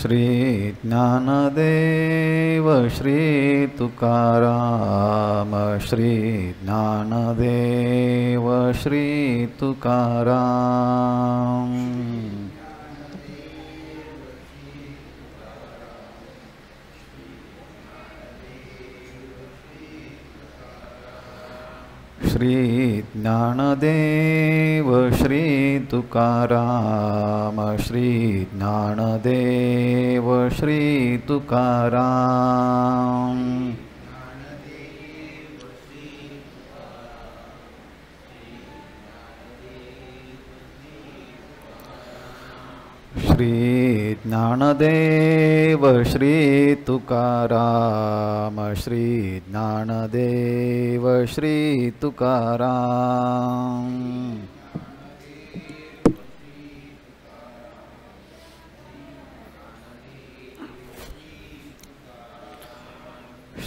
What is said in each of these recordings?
श्री ज्ञानदेव श्री तुकाराम श्री ज्ञानदेव श्री तुकाराम। श्री ज्ञानदेव श्री तुकाराम श्री ज्ञानदेव श्री तुकाराम। श्री ज्ञानदेव श्री तुकाराम श्री ज्ञानदेव श्री तुकाराम।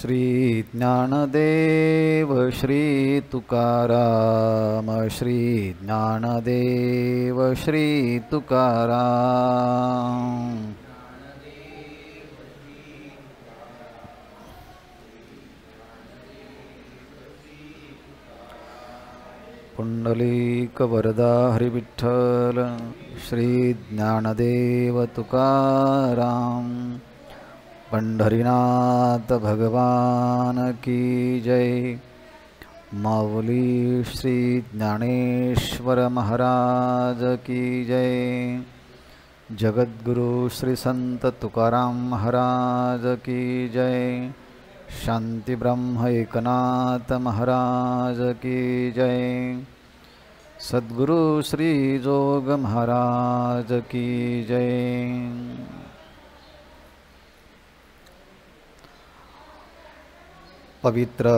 श्री ज्ञानदेव श्री तुकाराम श्री ज्ञानदेव श्री तुकाराम। पुंडलीक वरदा हरिविठ्ठल श्री ज्ञानदेव तुकाराम। पंढरीनाथ भगवान की जय। माऊली श्री ज्ञानेश्वर महाराज की जय। जगद्गुरु श्री संत तुकाराम महाराज की जय। शांति ब्रह्म एकनाथ महाराज की जय। सद्गुरु श्री जोग महाराज की जय। पवित्र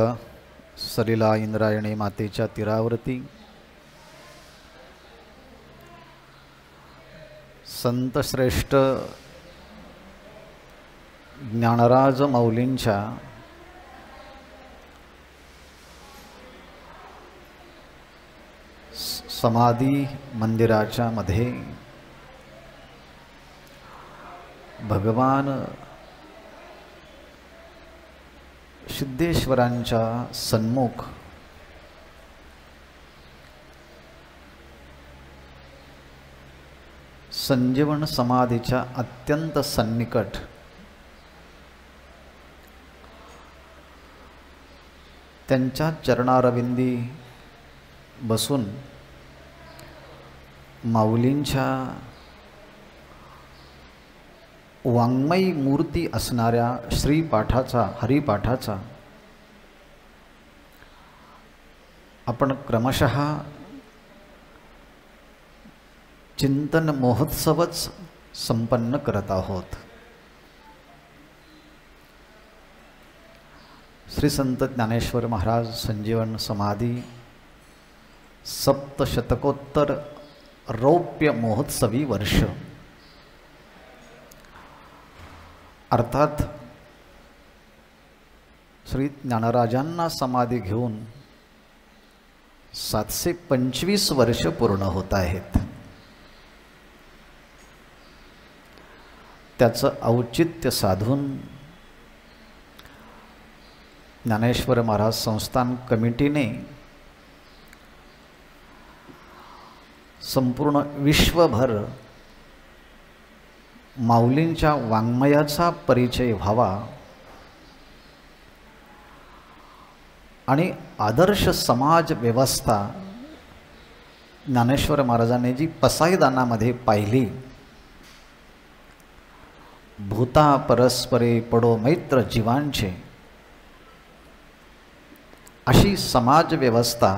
सलिला इंद्रायणी मातेच्या तीरावरती संत श्रेष्ठ ज्ञानराज माऊलींच्या समाधी मंदिराच्या मध्ये भगवान सिद्धेश्वरांच्या सन्मुख संजीवन समाधीच्या अत्यंत सन्निकट त्यांच्या चरणारविंदी बसून माऊलींच्या वाङ्मयी मूर्ती असणाऱ्या श्रीपाठाचा हरिपाठाचा आपण क्रमशः चिंतन महोत्सवच संपन्न करत आहोत। श्री संत ज्ञानेश्वर महाराज संजीवन समाधी सप्तशतकोत्तर रौप्य महोत्सवी वर्ष अर्थात श्री ज्ञानराजांना समाधी घेऊन 725 वर्ष पूर्ण होत आहेत। त्याचं औचित्य साधून ज्ञानेश्वर महाराज संस्थान कमिटीने संपूर्ण विश्वभर माऊलींच्या वाङ्मयाचा परिचय व्हावा आणि आदर्श समाज व्यवस्था ज्ञानेश्वर महाराजांनी जी पसायदानामध्ये पाहिली, भूता परस्परे पडो मैत्र जीवांचे, अशी समाज व्यवस्था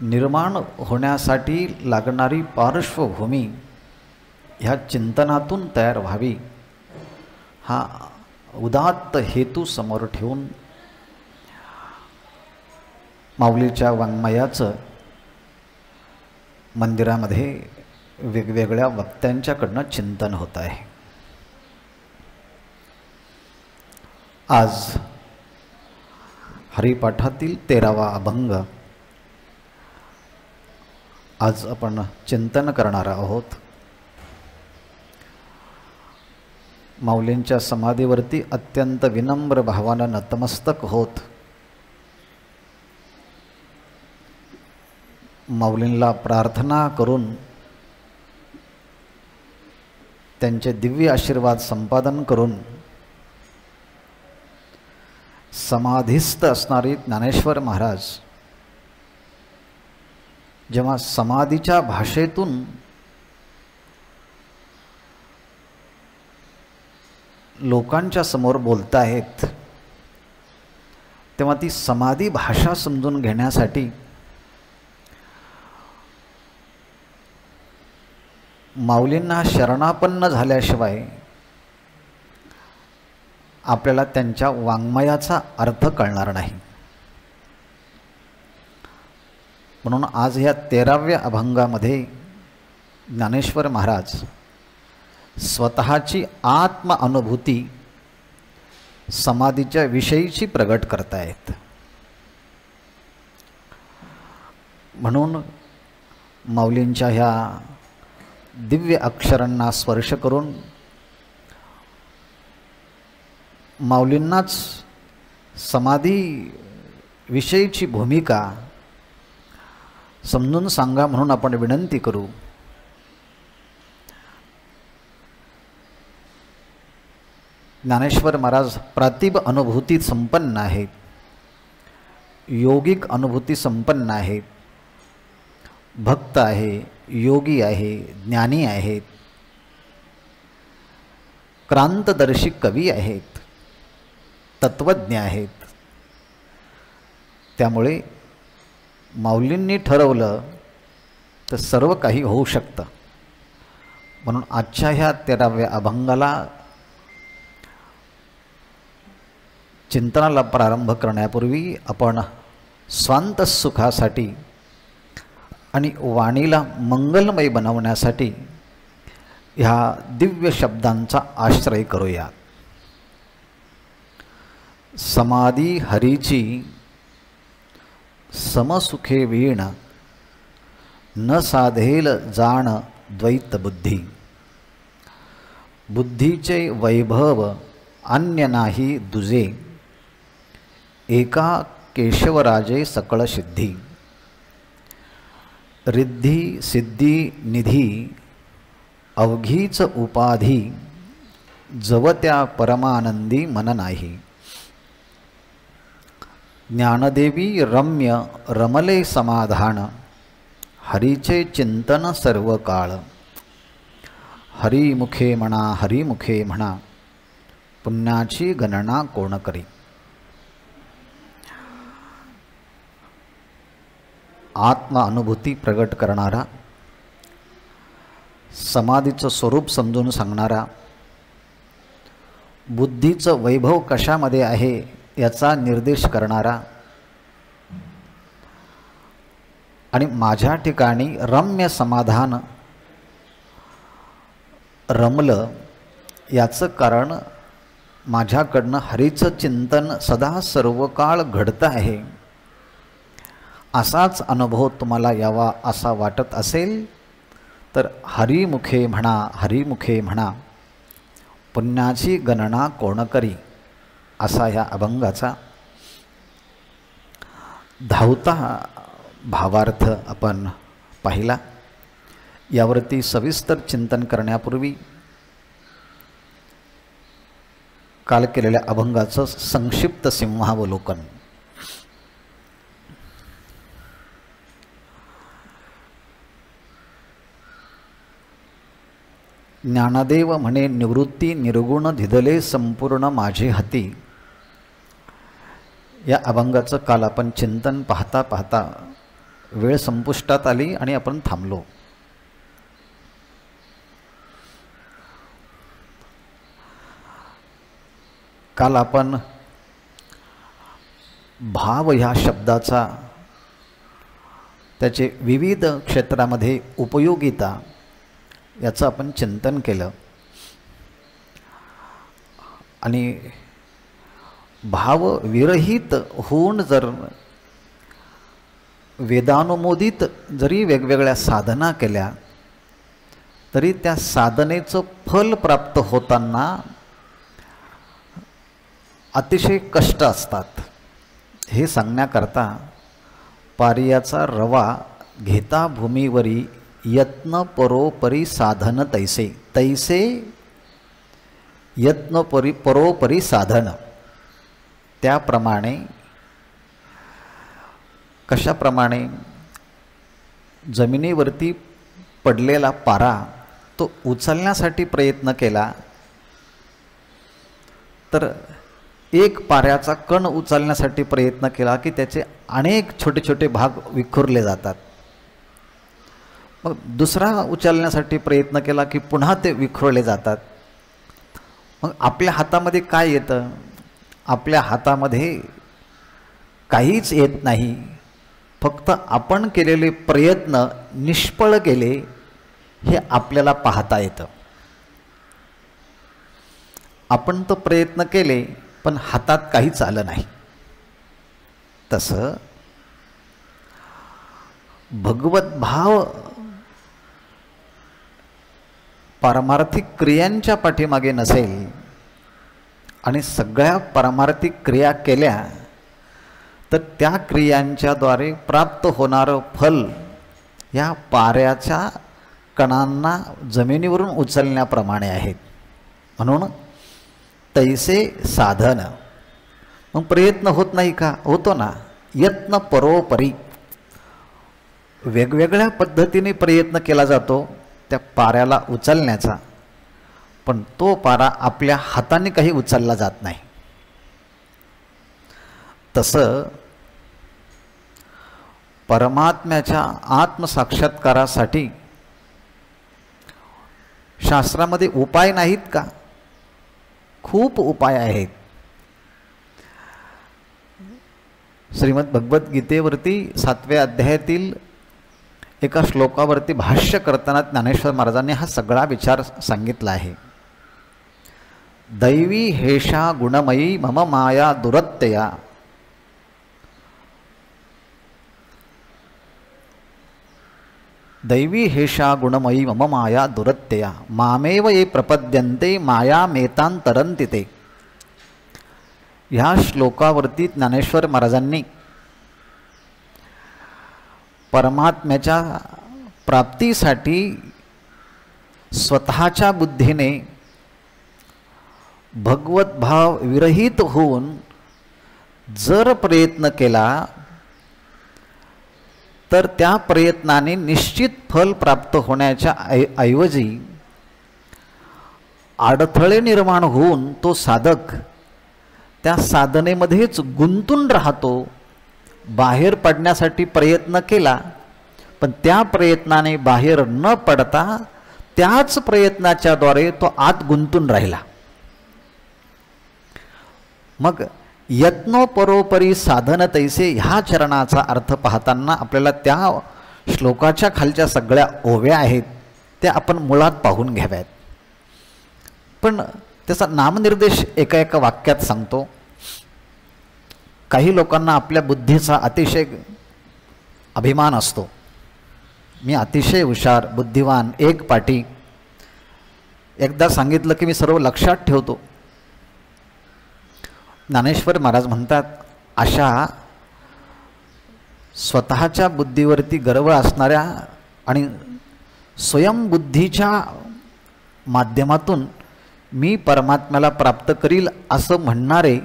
निर्माण होण्यासाठी लागणारी पार्श्वभूमी ह्या चिंतनातून तयार व्हावी, हा उदात्त हेतू समोर ठेवून माऊलीच्या वाङ्मयाचं मंदिरामध्ये वेगवेगळ्या वक्त्यांच्याकडनं चिंतन होत आहे। आज हरिपाठातील 13वा अभंग आज आपण चिंतन करणार आहोत। माऊलींच्या समाधीवरती अत्यंत विनम्र भावानं नतमस्तक होत माऊलींना प्रार्थना करून त्यांचे दिव्य आशीर्वाद संपादन करून समाधीस्थ असणारे ज्ञानेश्वर महाराज जेव्हा समाधीच्या भाषेतून लोकांच्या समोर बोलतायत तेव्हा ती समाधी भाषा समजून घेण्यासाठी माऊलींना शरणापन्न झाल्याशिवाय आपल्याला त्यांच्या वाङ्मयाचा अर्थ कळणार नाही. म्हणून आज ह्या 13व्या अभंगामध्ये ज्ञानेश्वर महाराज स्वतःची आत्म अनुभूती समाधीच्या विषयीची प्रगट करतायत. म्हणून माऊलींच्या ह्या दिव्य अक्षरांना स्पर्श करून माऊलींनाच समाधी विषयीची भूमिका समजून सांगा म्हणून आपण विनंती करू. ज्ञानेश्वर महाराज प्रातिभ अनुभूती संपन्न आहेत, योगिक अनुभूती संपन्न आहेत, भक्त आहे, योगी आहे, ज्ञानी आहेत, क्रांतदर्शी कवी आहेत, तत्वज्ञ आहेत. त्यामुळे माऊलींनी ठरवलं तर सर्व काही होऊ शकतं. म्हणून आजच्या ह्या 13व्या अभंगाला चिंतनाला प्रारंभ करण्यापूर्वी आपण स्वांत सुखासाठी आणि वाणीला मंगलमय बनवण्यासाठी ह्या दिव्य शब्दांचा आश्रय करूया. समाधी हरीची समसुखे वीण न साधेल जाण द्वैत बुद्धी. बुद्धीचे वैभव अन्य नाही दुजे एका केशवराजे सकळ सिद्धी. रिद्धी सिद्धी निधी अवघीच उपाधी जवत्या परमानंदी मन नाही. ज्ञानदेवी रम्य रमले समाधान हरीचे चिंतन सर्व काळ. हरिमुखे म्हणा हरिमुखे म्हणा पुण्याची गणना कोण करी. आत्म अनुभूती प्रगट करणारा, समाधीचं स्वरूप समजून सांगणारा, बुद्धीचं वैभव कशामध्ये आहे याचा निर्देश करणारा आणि माझ्या ठिकाणी रम्य समाधान रमलं याचं कारण माझ्याकडनं हरीचं चिंतन सदा सर्व काळ घडतं आहे. असाच अनुभव तुम्हाला यावा असा वाटत असेल तर हरिमुखे म्हणा हरिमुखे म्हणा पुण्याची गणना कोण करी असा ह्या अभंगाचा धावता भावार्थ आपण पाहिला. यावरती सविस्तर चिंतन करण्यापूर्वी काल केलेल्या अभंगाचं संक्षिप्त सिंहावलोकन. ज्ञानदेव म्हणे निवृत्ती निर्गुण धिदले संपूर्ण माझे हाती. या अभंगाचं काल आपण चिंतन पाहता पाहता वेळ संपुष्टात आली आणि आपण थांबलो. काल आपण भाव ह्या शब्दाचा त्याचे विविध क्षेत्रामध्ये उपयोगिता याचं आपण चिंतन केलं आणि भावविरहित होऊन जर वेदानुमोदित जरी वेगवेगळ्या साधना केल्या तरी त्या साधनेचं फल प्राप्त होताना अतिशय कष्ट असतात हे सांगण्याकरता पारियाचा रवा घेता भूमीवरी यत्न परोपरी साधन तैसे, तैसे यत्न परोपरी साधन, त्याप्रमाणे कशाप्रमाणे जमिनीवरती पडलेला पारा तो उचलण्यासाठी प्रयत्न केला तर एक पाऱ्याचा कण उचलण्यासाठी प्रयत्न केला की त्याचे अनेक छोटे छोटे भाग विखुरले जातात. मग दुसरा उचलण्यासाठी प्रयत्न केला की पुन्हा ते विखुरले जातात. मग आपल्या हातामध्ये काय येतं? आपल्या हातामध्ये काहीच येत नाही. फक्त आपण केलेले प्रयत्न निष्फळ गेले हे आपल्याला पाहता येतं. आपण तर प्रयत्न केले पण हातात काहीच आलं नाही. तसं भगवत भाव पारमार्थिक क्रियांच्या पाठीमागे नसेल आणि सगळ्या पारमार्थिक क्रिया केल्या तर त्या क्रियांच्याद्वारे प्राप्त होणारं फल या पाऱ्याच्या कणांना जमिनीवरून उचलण्याप्रमाणे आहेत. म्हणून तैसे साधन. मग प्रयत्न होत नाही का? होतो ना. यत्न परोपरी, वेगवेगळ्या पद्धतीने प्रयत्न केला जातो त्या पाऱ्याला उचलण्याचा, पण तो पारा आपल्या हाताने काही उचलला जात नाही. तसं परमात्म्याच्या आत्मसाक्षात्कारासाठी शास्त्रामध्ये उपाय नाहीत का? खूप उपाय आहेत. श्रीमद भगवद्गीतेवरती 7व्या अध्यायातील एका श्लोकावरती भाष्य करताना ज्ञानेश्वर महाराजांनी हा सगळा विचार सांगितला आहे. दैवी हेषा गुणमयी मम माया दुरत्यया, दैवी हेषा गुणमयी मम माया दुरत्यया मामेव ये प्रपद्यन्ते मायामेतांतरन्ति ते. ह्या श्लोकावरती ज्ञानेश्वर महाराजांनी परमात्म्याच्या प्राप्तीसाठी स्वतःच्या बुद्धीने भगवत भाव विरहित होऊन जर प्रयत्न केला तर त्या प्रयत्नाने निश्चित फल प्राप्त होण्याच्या ऐवजी अडथळे निर्माण होऊन तो साधक त्या साधनेमध्येच गुंतून राहतो. बाहेर पडण्यासाठी प्रयत्न केला पण त्या प्रयत्नाने बाहेर न पडता त्याच प्रयत्नाच्याद्वारे तो आत गुंतून राहिला. मग यत्नो परोपरी साधन तैसे ह्या चरणाचा अर्थ पाहताना आपल्याला त्या श्लोकाच्या खालच्या सगळ्या ओव्या आहेत त्या आपण मुळात पाहून घ्याव्यात. पण त्याचा नामनिर्देश एका एका वाक्यात सांगतो. काही लोकांना आपल्या बुद्धीचा अतिशय अभिमान असतो. मी अतिशय हुशार, बुद्धिवान, एकपाटी. एकदा सांगितलं की मी सर्व लक्षात ठेवतो. ज्ञानेश्वर महाराज म्हणतात अशा स्वतःच्या बुद्धीवरती गर्व असणाऱ्या आणि स्वयंबुद्धीच्या माध्यमातून मी परमात्म्याला प्राप्त करील असं म्हणणारे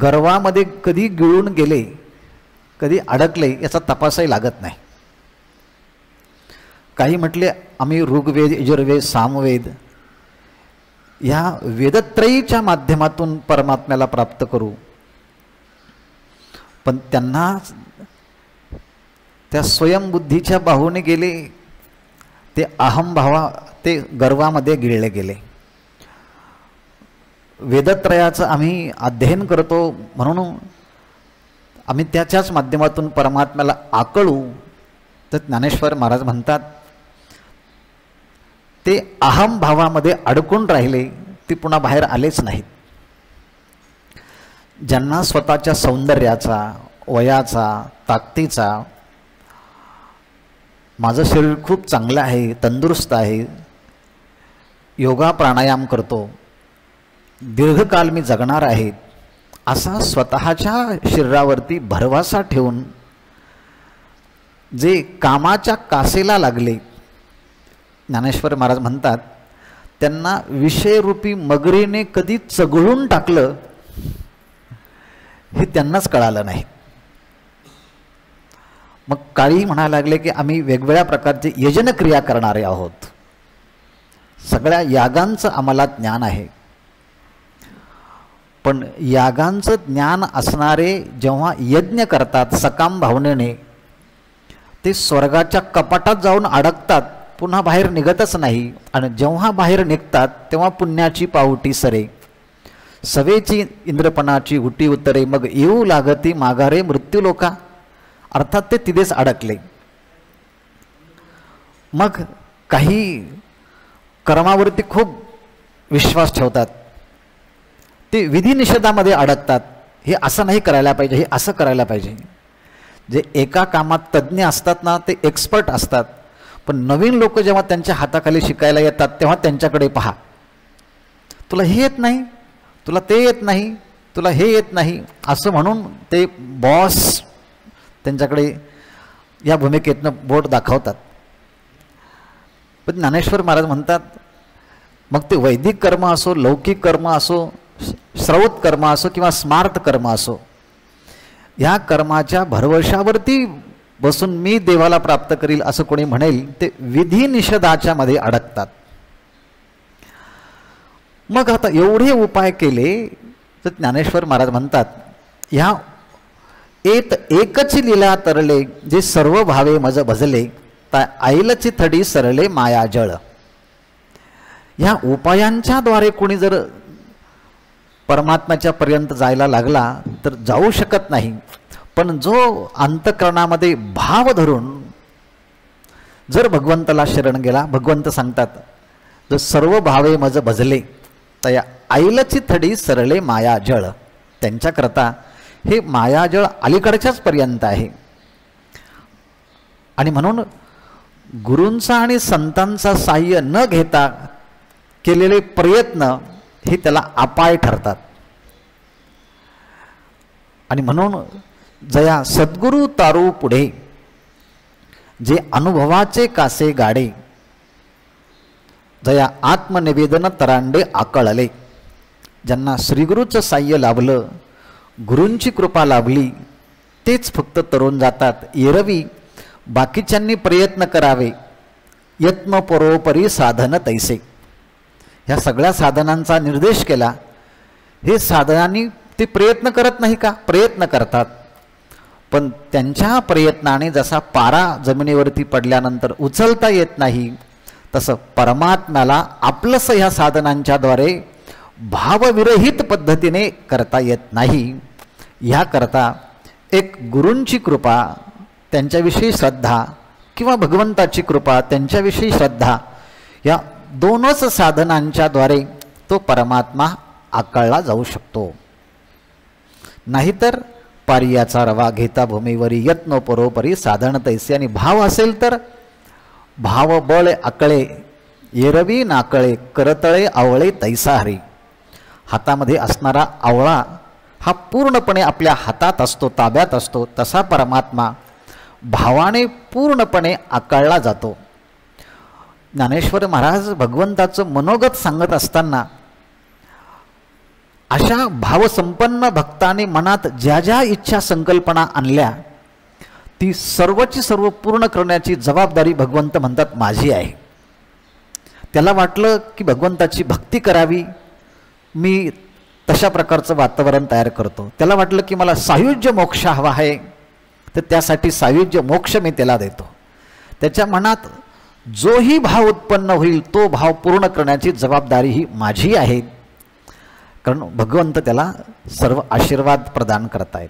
गर्वामध्ये कधी गिळून गेले, कधी अडकले याचा तपासही लागत नाही. काही म्हटले आम्ही ऋग्वेद, यजुर्वेद, सामवेद या वेदत्रयीच्या माध्यमातून परमात्म्याला प्राप्त करू, पण त्यांना त्या स्वयंबुद्धीच्या बाहूने गेले, ते अहंभावा, ते गर्वामध्ये गिळले गेले. वेदत्रयाचं आम्ही अध्ययन करतो म्हणून आम्ही त्याच्याच माध्यमातून परमात्म्याला आकळू, तर ज्ञानेश्वर महाराज म्हणतात ते अहंभावामध्ये अडकून राहिले, ते पुन्हा बाहेर आलेच नाहीत. ज्यांना स्वतःच्या सौंदर्याचा, वयाचा, ताकदीचा, माझं शरीर खूप चांगलं आहे, तंदुरुस्त आहे, योगा प्राणायाम करतो, दीर्घकाल मी जगणार आहे असा स्वतःच्या शरीरावरती भरवसा ठेवून जे कामाच्या कासेला लागले, ज्ञानेश्वर महाराज म्हणतात त्यांना विषयरूपी मगरीने कधी चघळून टाकलं हे त्यांनाच कळालं नाही. मग काळी म्हणायला लागले की आम्ही वेगवेगळ्या प्रकारचे यजनक्रिया करणारे आहोत, सगळ्या यागांचं आम्हाला ज्ञान आहे. पण यागांचं ज्ञान असणारे जेव्हा यज्ञ करतात सकाम भावनेने, ते स्वर्गाच्या कपाटात जाऊन अडकतात, पुन्हा बाहेर निघतच नाही. आणि जेव्हा बाहेर निघतात तेव्हा पुण्याची पावटी सरे, सवेची इंद्रपणाची उटी उतरे, मग येऊ लागती माघारे मृत्यूलोका. अर्थात ते तिथेच अडकले. मग काही कर्मावरती खूप विश्वास ठेवतात, ते विधी निषेधामध्ये अडकतात. हे असं नाही करायला पाहिजे, हे असं करायला पाहिजे. जे एका कामात तज्ज्ञ असतात ना ते एक्सपर्ट असतात, पण नवीन लोक जेव्हा त्यांच्या हाताखाली शिकायला येतात तेव्हा त्यांच्याकडे पहा, तुला हे येत नाही, तुला ते येत नाही, तुला हे येत नाही असं म्हणून ते बॉस त्यांच्याकडे या भूमिकेतनं बोट दाखवतात. पण ज्ञानेश्वर महाराज म्हणतात मग ते वैदिक कर्म असो, लौकिक कर्म असो, श्रौत कर्म असो किंवा स्मार्त कर्म असो, या कर्माच्या भरवशावरती बसून मी देवाला प्राप्त करील असं कोणी म्हणेल ते विधी निषेधाच्या मध्ये अडकतात. मग आता एवढे उपाय केले तर ज्ञानेश्वर महाराज म्हणतात ह्या एकच लीला तरले, जे सर्व भावे मज भजले, ता आईलची थडी सरले मायाजळ. ह्या उपायांच्या द्वारे कोणी जर परमात्म्याच्या पर्यंत जायला लागला तर जाऊ शकत नाही. पण जो अंतःकरणामध्ये भाव धरून जर भगवंताला शरण गेला, भगवंत सांगतात जर सर्व भावे मज भजले तया आईलची थडी सरले मायाजळ. त्यांच्याकरता हे मायाजळ अलीकडच्याच पर्यंत आहे. आणि म्हणून गुरूंचा आणि संतांचा साह्य न घेता केलेले प्रयत्न हे त्याला अपाय ठरतात. आणि म्हणून जया सद्गुरु तारू पुढे, जे अनुभवाचे कासे गाडे, जया आत्मनिवेदन तरांडे आकळले. ज्यांना श्रीगुरूचं साह्य लाभलं, गुरूंची कृपा लाभली, तेच फक्त तरुण जातात. एरवी बाकीच्यांनी प्रयत्न करावे, यत्न परोपरी साधन तैसे. ह्या सगळ्या साधनांचा निर्देश केला. हे साधनांनी ते प्रयत्न करत नाही का? प्रयत्न करतात, पण त्यांच्या प्रयत्नाने जसा पारा जमिनीवरती पडल्यानंतर उचलता येत नाही, तसं परमात्म्याला आपलंसं ह्या साधनांच्याद्वारे भावविरहित पद्धतीने करता येत नाही. ह्याकरता एक गुरूंची कृपा, त्यांच्याविषयी श्रद्धा, किंवा भगवंताची कृपा, त्यांच्याविषयी श्रद्धा, या दोनच साधनांच्याद्वारे तो परमात्मा आकळला जाऊ शकतो. नाहीतर पारियाचा रवा घेता भूमीवरी, यत्न परोपरी साधन तैसे. आणि भाव असेल तर भाव बळ आकळे, एरवी नाकळे, करतळे आवळे तैसा हरी. हातामध्ये असणारा आवळा हा पूर्णपणे आपल्या हातात असतो, ताब्यात असतो, तसा परमात्मा भावाने पूर्णपणे आकळला जातो. ज्ञानेश्वर महाराज भगवंताचं मनोगत सांगत असताना अशा भावसंपन्न भक्ताने मनात ज्या ज्या इच्छा संकल्पना आणल्या ती सर्वची सर्व पूर्ण करण्याची जबाबदारी भगवंत म्हणतात माझी आहे. त्याला वाटलं की भगवंताची भक्ती करावी, मी तशा प्रकारचं वातावरण तयार करतो. त्याला वाटलं की मला सायुज्य मोक्ष हवा आहे, तर त्यासाठी सायुज्य मोक्ष मी त्याला देतो. त्याच्या मनात जोही भाव उत्पन्न होईल तो भाव पूर्ण करण्याची जबाबदारी ही माझी आहे, कारण भगवंत त्याला सर्व आशीर्वाद प्रदान करतायत.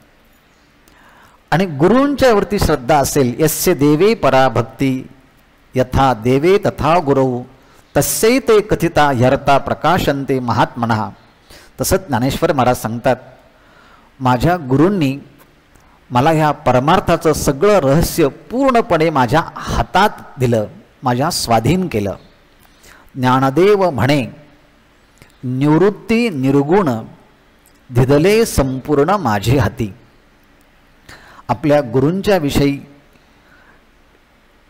आणि गुरूंच्या वरती श्रद्धा असेल, यस्य देवे परा भक्ती, यथा देवे तथा गुरु, तस्यै ते कथिता ह्यर्ता प्रकाशन्ते महात्मनः. तसंच ज्ञानेश्वर महाराज सांगतात माझ्या गुरूंनी मला ह्या परमार्थाचं सगळं रहस्य पूर्णपणे माझ्या हातात दिलं, माझ्या स्वाधीन केलं. ज्ञानदेव म्हणे निवृत्ती निर्गुण धिदले संपूर्ण माझे हाती. आपल्या गुरूंच्या विषयी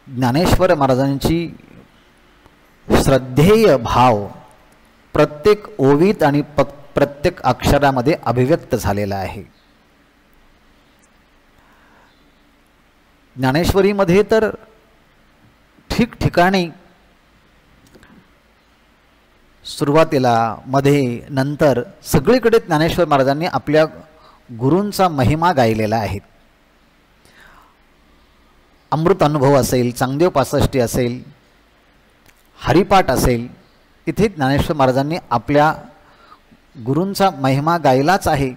ज्ञानेश्वर महाराजांची श्रद्धेय भाव प्रत्येक ओवीत आणि प्रत्येक अक्षरामध्ये अभिव्यक्त झालेला आहे. ज्ञानेश्वरीमध्ये तर ठिकठिकाणी सुरुवातीला, मध्ये, नंतर सगळीकडे ज्ञानेश्वर महाराजांनी आपल्या गुरूंचा महिमा गायलेला आहे. अमृत अनुभव असेल, चांगदेव पासष्टी असेल, हरिपाठ असेल, इथे ज्ञानेश्वर महाराजांनी आपल्या गुरूंचा महिमा गायलाच आहे.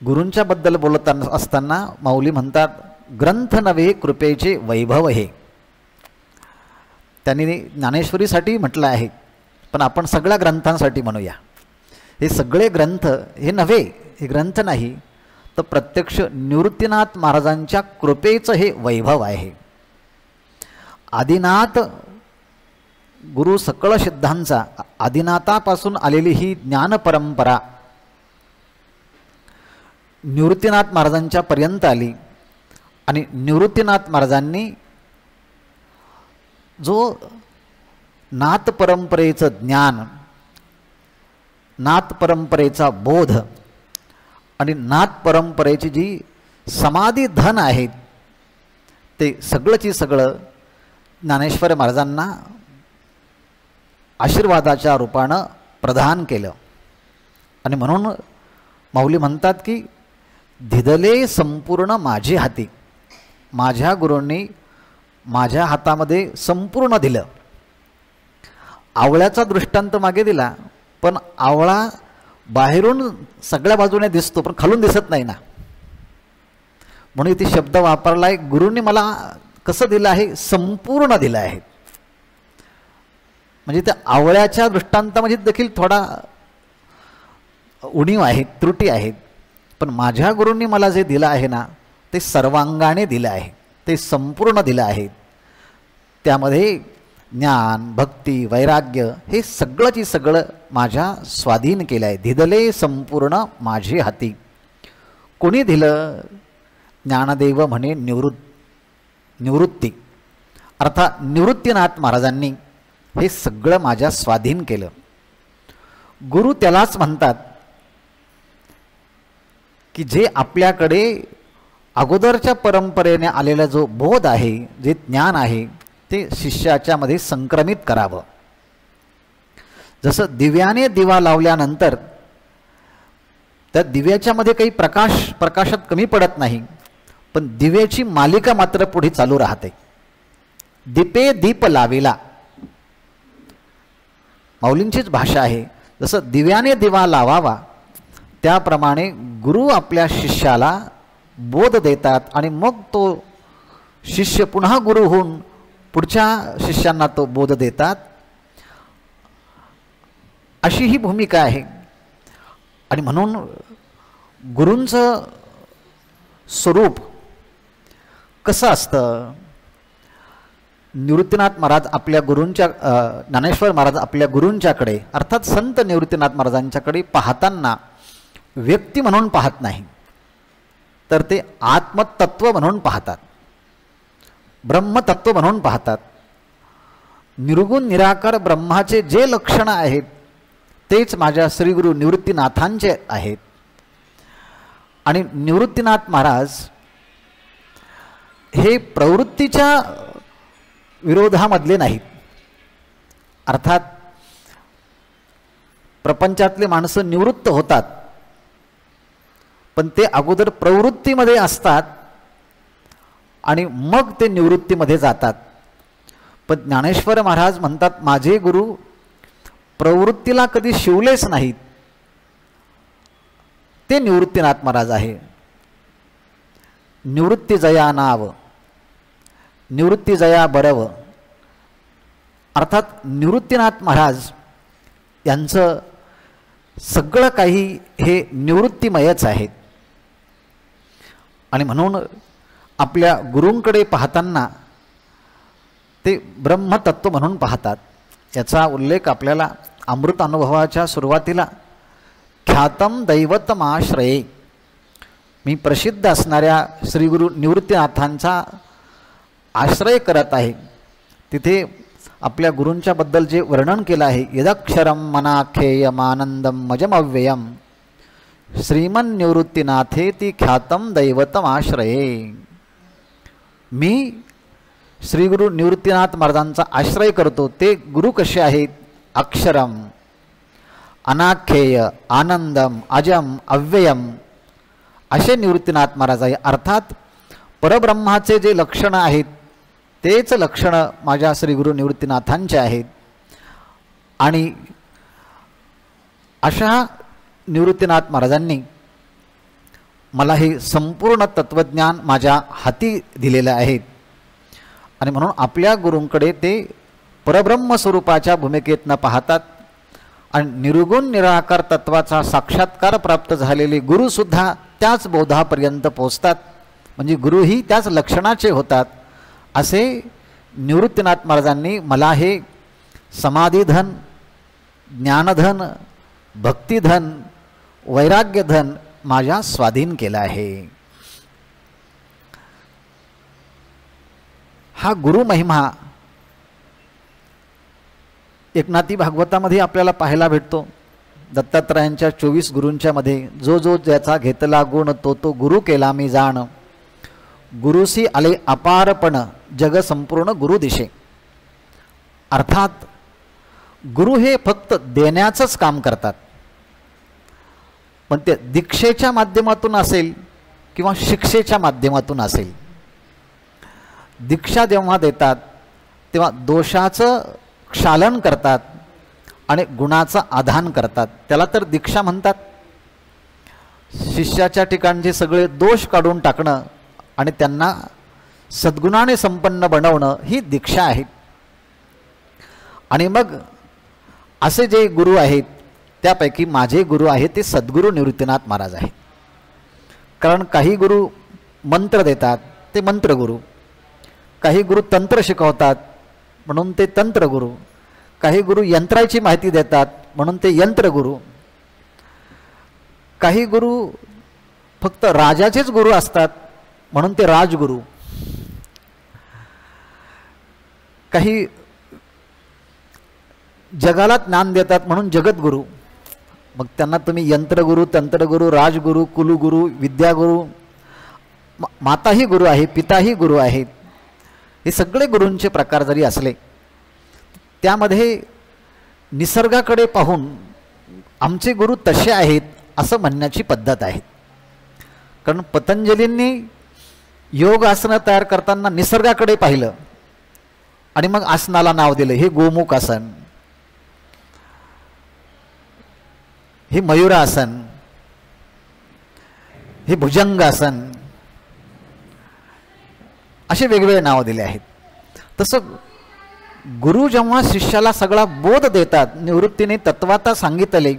गुरूंच्या बद्दल बोलत असताना माऊली म्हणतात, ग्रंथ नव्हे कृपेचे वैभव हे. त्यांनी ज्ञानेश्वरीसाठी म्हटलं आहे, पण आपण सगळ्या ग्रंथांसाठी म्हणूया. हे सगळे ग्रंथ हे नव्हे, हे ग्रंथ नाही, तर प्रत्यक्ष निवृत्तीनाथ महाराजांच्या कृपेचं हे वैभव आहे. आदिनाथ गुरु सकळ सिद्धांचा, आदिनाथापासून आलेली ही ज्ञान परंपरा निवृत्तीनाथ महाराजांच्या पर्यंत आली. आणि निवृत्तीनाथ महाराजांनी जो नाथ परंपरेचं ज्ञान, नाथ परंपरेचा बोध आणि नाथ परंपरेची जी समाधी धन आहेत, ते सगळंची सगळं ज्ञानेश्वर महाराजांना आशीर्वादाच्या रूपानं प्रदान केलं. आणि म्हणून माऊली म्हणतात की धिदले संपूर्ण माझे हाती. माझ्या गुरूंनी माझ्या हातामध्ये संपूर्ण दिलं. आवळ्याचा दृष्टांत मागे दिला, पण आवळा बाहेरून सगळ्या बाजूने दिसतो, पण खालून दिसत नाही ना. म्हणून इथे शब्द वापरला आहे, गुरूंनी मला कसं दिलं आहे, संपूर्ण दिलं आहे. म्हणजे त्या आवळ्याच्या दृष्टांतामध्ये देखील थोडा उणीव आहेत, त्रुटी आहेत, पण माझ्या गुरूंनी मला जे दिलं आहे ना, ते सर्वांगाने दिलं आहे, ते संपूर्ण दिलं आहे. त्यामध्ये ज्ञान, भक्ती, वैराग्य हे सगळंची सगळं माझ्या स्वाधीन केलं आहे. धिदले संपूर्ण माझे हाती. कोणी दिलं? ज्ञानदेव म्हणे निवृत्ती, अर्थात निवृत्तीनाथ महाराजांनी हे सगळं माझ्या स्वाधीन केलं. गुरु त्यालाच म्हणतात की जे आपल्याकडे अगोदरच्या परंपरेने आलेला जो बोध आहे, जे ज्ञान आहे, ते शिष्याच्या मध्ये संक्रमित करावं. जसं दिव्याने दिवा लावल्यानंतर त्या दिव्याच्या मध्ये काही प्रकाशात कमी पडत नाही, पण दिव्याची मालिका मात्र पुढे चालू राहते. दीपे दीप लाविला, माऊलींचीच भाषा आहे. जसं दिव्याने दिवा लावावा, त्याप्रमाणे गुरु आपल्या शिष्याला बोध देतात आणि मग तो शिष्य पुन्हा गुरु होऊन पुढच्या शिष्यांना तो बोध देतात. अशी ही भूमिका आहे. आणि म्हणून गुरूंचं स्वरूप कसं असतं? निवृत्तीनाथ महाराज आपल्या गुरूंच्या, ज्ञानेश्वर महाराज आपल्या गुरूंच्याकडे, अर्थात संत निवृत्तीनाथ महाराजांच्याकडे पाहताना व्यक्ती म्हणून पाहत नाही, तर ते आत्मतत्व म्हणून पाहतात, ब्रह्मतत्व म्हणून पाहतात. निर्गुण निराकार ब्रह्माचे जे लक्षणं आहेत तेच माझ्या श्रीगुरु निवृत्तीनाथांचे आहेत. आणि निवृत्तीनाथ महाराज हे प्रवृत्तीच्या विरोधामधले नाहीत. अर्थात प्रपंचातले माणसं निवृत्त होतात, पण ते अगोदर प्रवृत्तीमध्ये असतात आणि मग ते निवृत्तीमध्ये जातात. पण ज्ञानेश्वर महाराज म्हणतात, माझे गुरु प्रवृत्तीला कधी शिवलेच नाहीत, ते निवृत्तीनाथ महाराज आहे. निवृत्ती जया नाव, निवृत्ती जया बरव. अर्थात निवृत्तीनाथ महाराज यांचं सगळं काही हे निवृत्तीमयच आहे. आणि म्हणून आपल्या गुरूंकडे पाहताना ते ब्रह्मतत्व म्हणून पाहतात. याचा उल्लेख आपल्याला अमृत अनुभवाच्या सुरुवातीला ख्यातम दैवतमाश्रये, मी प्रसिद्ध असणाऱ्या श्री गुरु निवृत्तीनाथांचा आश्रय करत आहे, तिथे आपल्या गुरूंच्या बद्दल जे वर्णन केलं आहे, यदक्षरम मनाखेयमानंदम मजमव्ययम श्रीमन निवृत्तीनाथे ती ख्यातम दैवतमाश्रये, मी श्री गुरु निवृत्तीनाथ महाराजांचा आश्रय करतो. ते गुरु कसे आहेत? अक्षरम, अनाख्येय, आनंदम, अजम, अव्ययम असे निवृत्तीनाथ महाराज आहे. अर्थात परब्रह्माचे जे लक्षणं आहेत तेच लक्षणं माझ्या श्री गुरु निवृत्तीनाथांचे आहेत. आणि अशा निवृत्तीनाथ महाराजांनी मला हे संपूर्ण तत्त्वज्ञान माझ्या हाती दिलेलं आहे. आणि म्हणून आपल्या गुरूंकडे ते परब्रह्म स्वरूपाच्या भूमिकेत न पाहतात आणि निर्गुण निराकार तत्वाचा साक्षात्कार प्राप्त झालेले गुरुसुद्धा त्याच बोधापर्यंत पोचतात, म्हणजे गुरुही त्याच लक्षणाचे होतात. असे निवृत्तीनाथ महाराजांनी मला हे समाधीधन, ज्ञानधन, भक्तिधन, वैराग्यधन माझ्या स्वाधीन केलं आहे. हा गुरुमहिमा एकनाथी भागवतामध्ये आपल्याला पाहायला भेटतो. दत्तात्रयांच्या 24 गुरूंच्या मध्ये जो जो ज्याचा घेतला गुण तो तो गुरु केला मी जाण, गुरुसी आले अपारपण जग संपूर्ण गुरु दिशे. अर्थात गुरु हे फक्त देण्याचंच काम करतात, पण ते दीक्षेच्या माध्यमातून असेल किंवा शिक्षेच्या माध्यमातून असेल. दीक्षा जेव्हा देतात तेव्हा दोषाचं क्षालन करतात आणि गुणाचं आधान करतात, त्याला तर दीक्षा म्हणतात. शिष्याच्या ठिकाणचे सगळे दोष काढून टाकणं आणि त्यांना सद्गुणाने संपन्न बनवणं ही दीक्षा आहे. आणि मग असे जे गुरु आहेत त्यापैकी माझे गुरु आहेत ते सद्गुरू निवृत्तीनाथ महाराज आहेत. कारण काही गुरु मंत्र देतात ते मंत्रगुरु, काही गुरु तंत्र शिकवतात म्हणून ते तंत्रगुरु, काही गुरु यंत्राची माहिती देतात म्हणून ते यंत्रगुरु, काही गुरु फक्त राजाचेच गुरु असतात म्हणून ते राजगुरु, काही जगाला ज्ञान देतात म्हणून जगद्गुरु. मग त्यांना तुम्ही यंत्रगुरु, तंत्रगुरु, राजगुरु, कुलगुरु, विद्यागुरु, माताही गुरु आहे, पिताही गुरु आहेत. हे सगळे गुरूंचे प्रकार जरी असले त्यामध्ये निसर्गाकडे पाहून आमचे गुरु तसे आहेत असं म्हणण्याची पद्धत आहे. कारण पतंजलींनी योग आसनं तयार करताना निसर्गाकडे पाहिलं आणि मग आसनाला नाव दिलं. हे गोमुख आसन, हे मयूरासन, हे भुजंगासन, असे वेगवेगळे नाव दिले आहेत. तसं गुरु जेव्हा शिष्याला सगळा बोध देतात, निवृत्तीने तत्वाता सांगितले,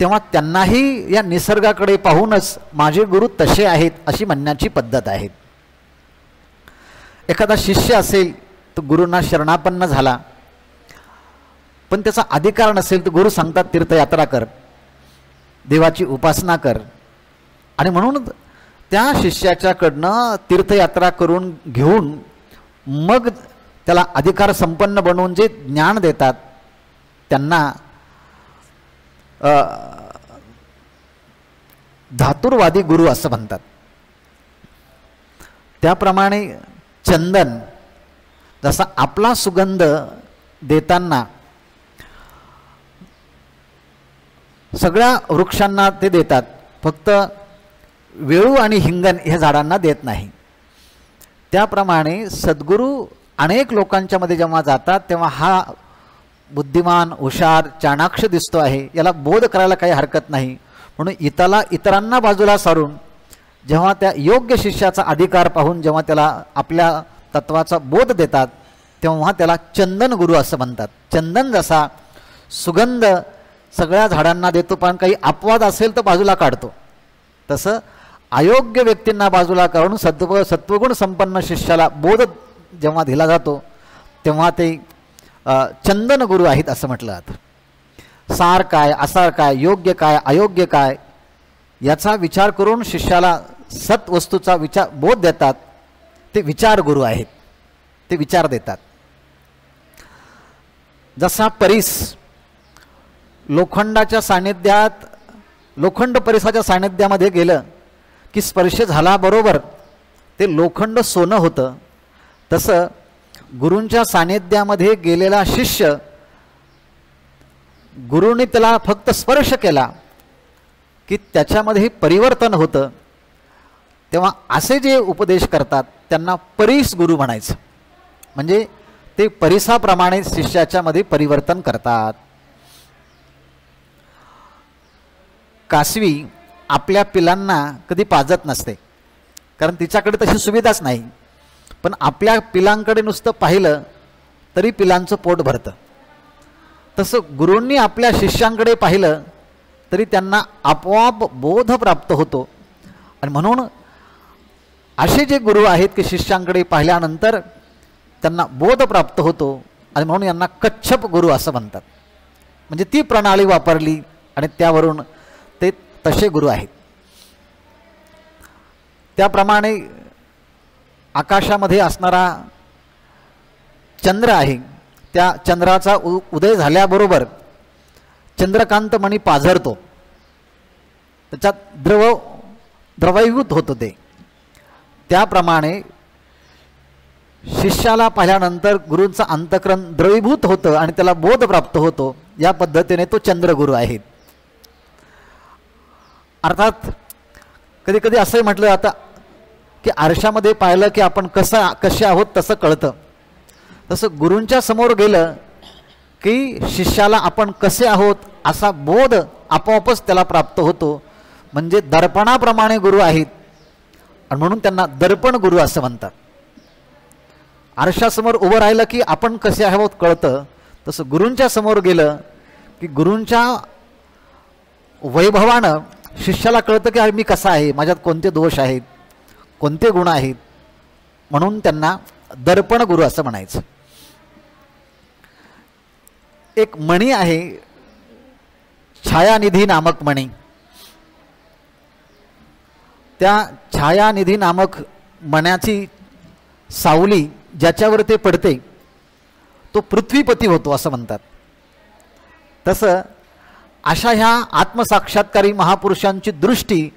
तेव्हा त्यांनाही या निसर्गाकडे पाहूनच माझे गुरु तसे आहेत अशी म्हणण्याची पद्धत आहे. एखादा शिष्य असेल तो गुरूंना शरणापन्न झाला, पण त्याचा अधिकार नसेल तर गुरु सांगतात तीर्थयात्रा कर, देवाची उपासना कर. आणि म्हणून त्या शिष्याच्याकडनं तीर्थयात्रा करून घेऊन मग त्याला अधिकार संपन्न बनवून जे ज्ञान देतात त्यांना धातुरवादी गुरु असं म्हणतात. त्याप्रमाणे चंदन जसा आपला सुगंध देताना सगळ्या वृक्षांना ते देतात, फक्त वेळू आणि हिंगण ह्या झाडांना देत नाही. त्याप्रमाणे सद्गुरू अनेक लोकांच्या मध्ये जेव्हा जातात तेव्हा हा बुद्धिमान, हुशार, चाणाक्ष दिसतो आहे, याला बोध करायला काही हरकत नाही. म्हणून इतरांना बाजूला सारून जेव्हा त्या योग्य शिष्याचा अधिकार पाहून जेव्हा त्याला आपल्या तत्वाचा बोध देतात तेव्हा त्याला चंदन गुरु असं म्हणतात. चंदन जसा सुगंध सगळ्या झाडांना देतो पण काही अपवाद असेल तर बाजूला काढतो, तसं अयोग्य व्यक्तींना बाजूला करून सत्वगुण संपन्न शिष्याला बोध जेव्हा दिला जातो तेव्हा ते चंदन गुरु आहेत असं म्हटलं जातं. सार काय, आसार काय, योग्य काय, अयोग्य काय याचा विचार करून शिष्याला सत्वस्तूचा बोध देतात. ते विचार गुरु आहेत, ते विचार देतात. जसा परीस लोखंडाच्या सानिध्यात, लोखंड परिसाच्या सानिध्यामध्ये गेलं की स्पर्श झाल्याबरोबर ते लोखंड सोनं होतं, तसं गुरूंच्या सानिध्यामध्ये गेलेला शिष्य, गुरुने त्याला फक्त स्पर्श केला की त्याच्यामध्ये परिवर्तन होतं. तेव्हा असे जे उपदेश करतात त्यांना परीस गुरु म्हणायचं. म्हणजे ते परिसाप्रमाणे शिष्याच्या मध्ये परिवर्तन करतात. कासवी आपल्या पिलांना कधी पाजत नसते, कारण तिच्याकडे तशी सुविधाच नाही. पण आपल्या पिलांकडे नुसतं पाहिलं तरी पिलांचं पोट भरतं. तसं गुरूंनी आपल्या शिष्यांकडे पाहिलं तरी त्यांना आपोआप बोध प्राप्त होतो. आणि म्हणून असे जे गुरु आहेत की शिष्यांकडे पाहिल्यानंतर त्यांना बोध प्राप्त होतो, आणि म्हणून यांना कच्छप गुरु असं म्हणतात. म्हणजे ती प्रणाली वापरली आणि त्यावरून ते तसे गुरु आहेत. त्याप्रमाणे आकाशामध्ये असणारा चंद्र आहे, त्या चंद्राचा उदय झाल्याबरोबर चंद्रकांत मणी पाझरतो, त्याच्यात द्रवीभूत होतो. ते त्याप्रमाणे शिष्याला पाहिल्यानंतर गुरूंचं अंतःकरण द्रवीभूत होतं आणि त्याला बोध प्राप्त होतो. या पद्धतीने तो चंद्रगुरु आहे. अर्थात कधी कधी असंही म्हटलं जातं की आरशामध्ये पाहिलं की आपण कसे आहोत तसं कळतं. तसं गुरूंच्या समोर गेलं की शिष्याला आपण कसे आहोत असा बोध आपोआपच त्याला प्राप्त होतो. म्हणजे दर्पणाप्रमाणे गुरु आहेत आणि म्हणून त्यांना दर्पण गुरु असं म्हणतात. आरशासमोर उभं राहिलं की आपण कसे आहोत कळतं, तसं गुरूंच्या समोर गेलं की गुरूंच्या वैभवानं शिष्याला कळतं की मी कसा आहे, माझ्यात कोणते दोष आहेत, कोणते गुण आहेत. म्हणून त्यांना दर्पण गुरु असं म्हणायचं. एक मणी आहे, छायानिधी नामक मणी. त्या छायानिधी नामक मण्याची सावली ज्याच्यावर ते पडते तो पृथ्वीपती होतो असं म्हणतात. तसं अशा ह्या आत्मसाक्षात्कारी महापुरुषांची दृष्टी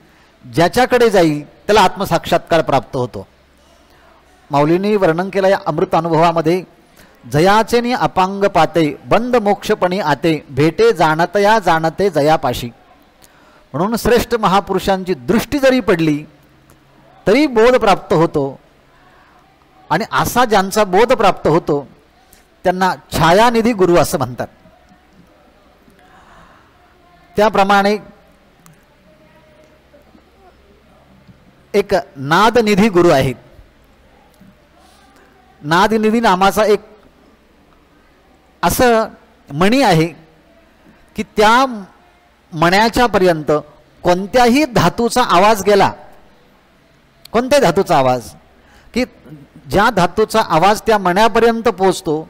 ज्याच्याकडे जाईल त्याला आत्मसाक्षात्कार प्राप्त होतो. माऊलींनी वर्णन केलं या अमृत अनुभवामध्ये, जयाचेनी अपांग पाते, बंद मोक्षपणी आते, भेटे जाणतया जाणते जयापाशी. म्हणून श्रेष्ठ महापुरुषांची दृष्टी जरी पडली तरी बोध प्राप्त होतो. आणि असा ज्यांचा बोध प्राप्त होतो त्यांना छायानिधी गुरु असं म्हणतात. त्याप्रमाणे एक नादनिधी गुरु आहेत. नादनिधी नामाचा एक असं मणी आहे की त्या मण्याच्या पर्यंत कोणत्याही धातूचा आवाज गेला, कोणत्या धातूचा आवाज, की ज्या धातूचा आवाज त्या मण्यापर्यंत पोहोचतो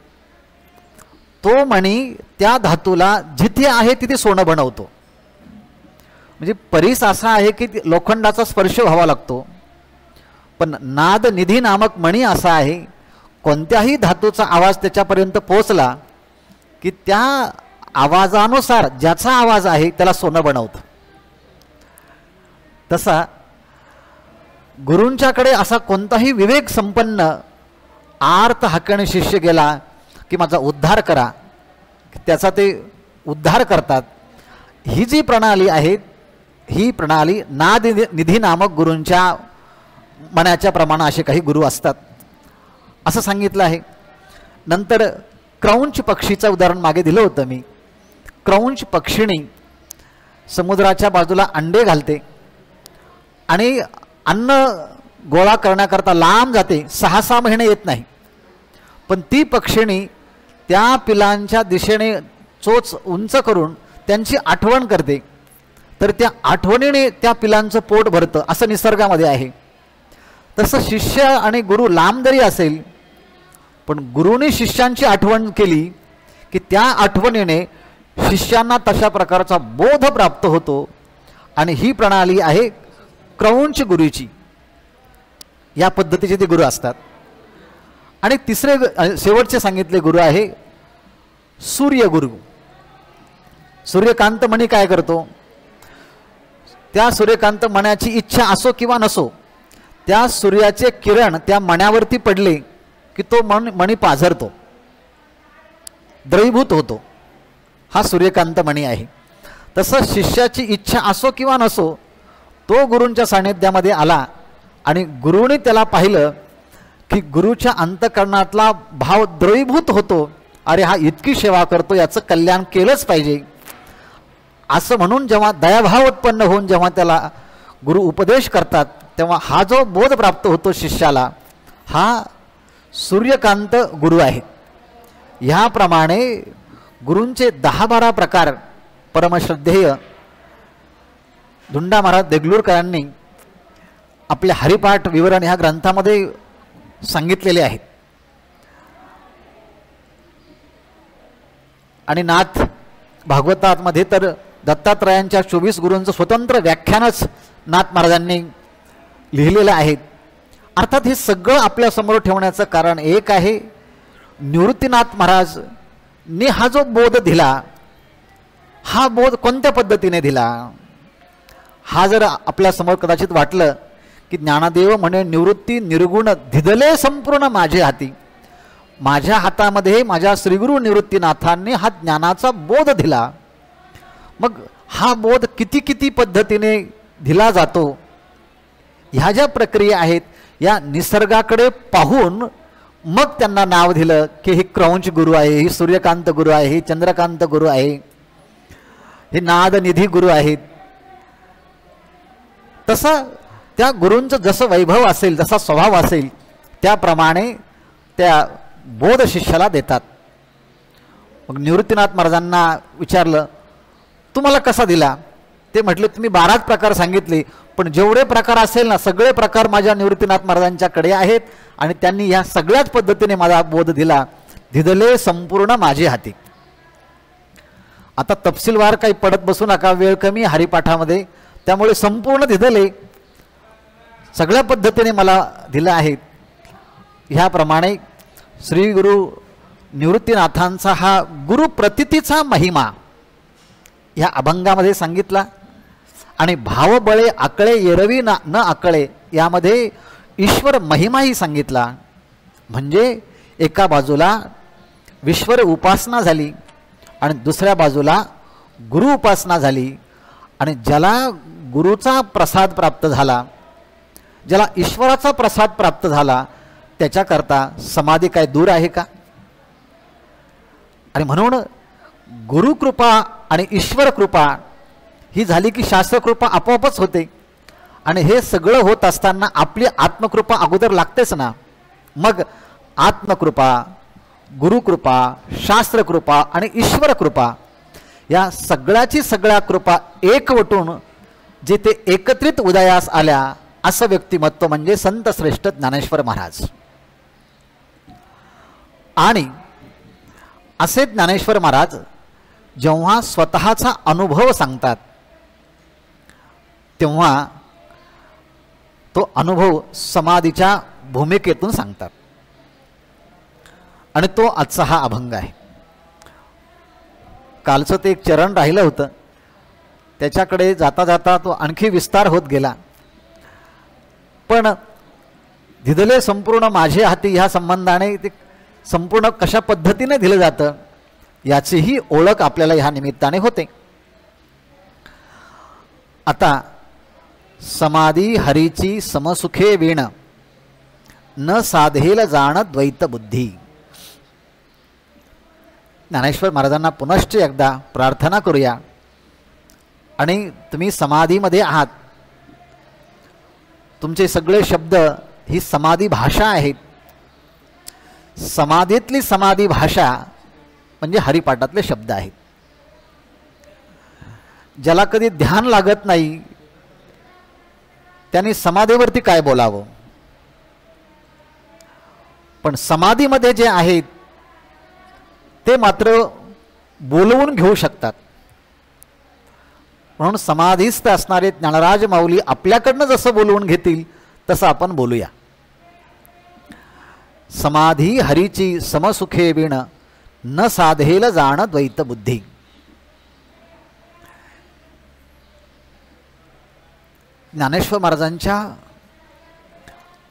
तो मणी त्या धातूला जिथे आहे तिथे सोनं बनवतो. म्हणजे परीस असा आहे की लोखंडाचा स्पर्श व्हावा लागतो, पण नादनिधी नामक मणी असा आहे कोणत्याही धातूचा आवाज त्याच्यापर्यंत पोहोचला की त्या आवाजानुसार ज्याचा आवाज आहे त्याला सोनं बनवतं. तसा गुरूंच्याकडे असा कोणताही विवेक संपन्न आर्त हाकणे शिष्य गेला की माझा उद्धार करा, त्याचा ते उद्धार करतात. ही जी प्रणाली आहे ही प्रणाली नादनिधी नामक गुरूंच्या मनाच्या प्रमाणे असे काही गुरु असतात असं सांगितलं आहे. नंतर क्रौंच पक्षीचं उदाहरण मागे दिलं होतं मी. क्रौंच पक्षिणी समुद्राच्या बाजूला अंडे घालते आणि अन्न गोळा करण्याकरता लांब जाते, 6-6 महिने येत नाही. पण ती पक्षिणी त्या पिलांच्या दिशेने चोच उंच करून त्यांची आठवण करते, तर त्या आठवणीने त्या पिलांचं पोट भरतं असं निसर्गामध्ये आहे. तसं शिष्य आणि गुरु लांब जरी असेल पण गुरुने शिष्यांची आठवण केली की त्या आठवणीने शिष्यांना तशा प्रकारचा बोध प्राप्त होतो. आणि ही प्रणाली आहे क्रौंच गुरूची. या पद्धतीचे ते गुरु असतात. आणि तिसरे शेवटचे सांगितले गुरु आहे सूर्यगुरु. सूर्यकांत मणी काय करतो? त्या सूर्यकांत मण्याची इच्छा असो किंवा नसो, त्या सूर्याचे किरण त्या मण्यावरती पडले की तो मणी पाझरतो, द्रवीभूत होतो. हा सूर्यकांत मणी आहे. तसं शिष्याची इच्छा असो किंवा नसो, तो गुरूंच्या सान्निध्यामध्ये आला आणि गुरुने त्याला पाहिलं की गुरुच्या अंतःकरणातला भाव द्रवीभूत होतो. अरे हा इतकी सेवा करतो, याचं कल्याण केलंच पाहिजे असं म्हणून जेव्हा दयाभाव उत्पन्न होऊन जेव्हा त्याला गुरु उपदेश करतात, तेव्हा हा जो बोध प्राप्त होतो शिष्याला, हा सूर्यकांत गुरु आहे. ह्याप्रमाणे गुरूंचे 10-12 प्रकार परमश्रद्धेय धुंडा महाराज देगलूरकरांनी आपल्या हरिपाठ विवरण ह्या ग्रंथामध्ये सांगितलेले आहेत. आणि नाथ भागवतामध्ये तर दत्तात्रयांच्या 24 गुरूंचं स्वतंत्र व्याख्यानच नाथ महाराजांनी लिहिलेलं आहे. अर्थात हे सगळं आपल्यासमोर ठेवण्याचं कारण एक आहे, निवृत्तीनाथ महाराजने हा जो बोध दिला, हा बोध कोणत्या पद्धतीने दिला? हा जर आपल्यासमोर कदाचित वाटलं की ज्ञानदेव म्हणे निवृत्ती निर्गुण धिदले संपूर्ण माझे हाती, माझ्या हातामध्ये माझ्या श्रीगुरु निवृत्तीनाथांनी हा ज्ञानाचा बोध दिला. मग हा बोध किती किती पद्धतीने दिला जातो, ह्या ज्या प्रक्रिया आहेत, या निसर्गाकडे पाहून मग त्यांना नाव दिलं की हे क्रौंच गुरु आहे, हे सूर्यकांत गुरु आहे, हे चंद्रकांत गुरु आहे, हे नादनिधी गुरु आहेत. तसं त्या गुरूंचं जसं वैभव असेल, जसा स्वभाव असेल, त्याप्रमाणे त्या बोध शिष्याला देतात. मग निवृत्तीनाथ महाराजांना विचारलं, तुम्हाला कसा दिला? ते म्हटले, तुम्ही 12 प्रकार सांगितले, पण जेवढे प्रकार असेल ना, सगळे प्रकार माझ्या निवृत्तीनाथ महाराजांच्याकडे आहेत आणि त्यांनी ह्या सगळ्याच पद्धतीने मला बोध दिला. धिदले संपूर्ण माझे हाती. आता तपशीलवार काही पडत बसू नका, वेळ कमी हरिपाठामध्ये, त्यामुळे संपूर्ण धिदले सगळ्या पद्धतीने मला दिलं आहे. ह्याप्रमाणे श्री गुरु निवृत्तीनाथांचा हा गुरुप्रतीतीचा महिमा ह्या अभंगामध्ये सांगितला. आणि भावबळे आकळे एरवी न आकळे यामध्ये ईश्वर महिमाही सांगितला. म्हणजे एका बाजूला विश्वर उपासना झाली आणि दुसऱ्या बाजूला गुरु उपासना झाली. आणि ज्याला गुरुचा प्रसाद प्राप्त झाला, ज्याला ईश्वराचा प्रसाद प्राप्त झाला, त्याच्याकरता समाधी काय दूर आहे का? आणि म्हणून गुरुकृपा आणि ईश्वर कृपा ही झाली की शास्त्रकृपा आपोआपच होते. आणि हे सगळं होत असताना आपली आत्मकृपा अगोदर लागतेच ना. मग आत्मकृपा, गुरुकृपा, शास्त्रकृपा आणि ईश्वर कृपा या सगळ्याची सगळ्या कृपा एकवटून जिथे एकत्रित उदयास आल्या, असं व्यक्तिमत्व म्हणजे संत श्रेष्ठ ज्ञानेश्वर महाराज. आणि असे ज्ञानेश्वर महाराज जेव्हा स्वतःचा अनुभव सांगतात, तेव्हा तो अनुभव समाधीच्या भूमिकेतून सांगतात. आणि तो आजचा हा अभंग आहे. कालचं ते एक चरण राहिलं होतं, त्याच्याकडे जाता जाता तो आणखी विस्तार होत गेला. पण धिदले संपूर्ण माझे हाती ह्या संबंधाने ते संपूर्ण कशा पद्धतीने दिलं जातं याचीही ओळख आपल्याला ह्या निमित्ताने होते. आता समाधी हरीची समसुखे वीण, न साधेल जाण द्वैत बुद्धी. ज्ञानेश्वर महाराजांना पुनश्च एकदा प्रार्थना करूया. आणि तुम्ही समाधीमध्ये आहात, तुमचे सगळे शब्द ही समाधी भाषा आहेत. समाधीतली समाधी भाषा म्हणजे हरिपाठातले शब्द आहेत. ज्याला कधी ध्यान लागत नाही त्यांनी समाधीवरती काय बोलावं? पण समाधीमध्ये जे आहेत ते मात्र बोलवून घेऊ शकतात. म्हणून समाधीस्थ असणारे ज्ञानराज माऊली आपल्याकडनं जसं बोलवून घेतील तसं आपण बोलूया. समाधी हरीची समसुखे विण न साधेल जाण द्वैत बुद्धी. ज्ञानेश्वर महाराजांच्या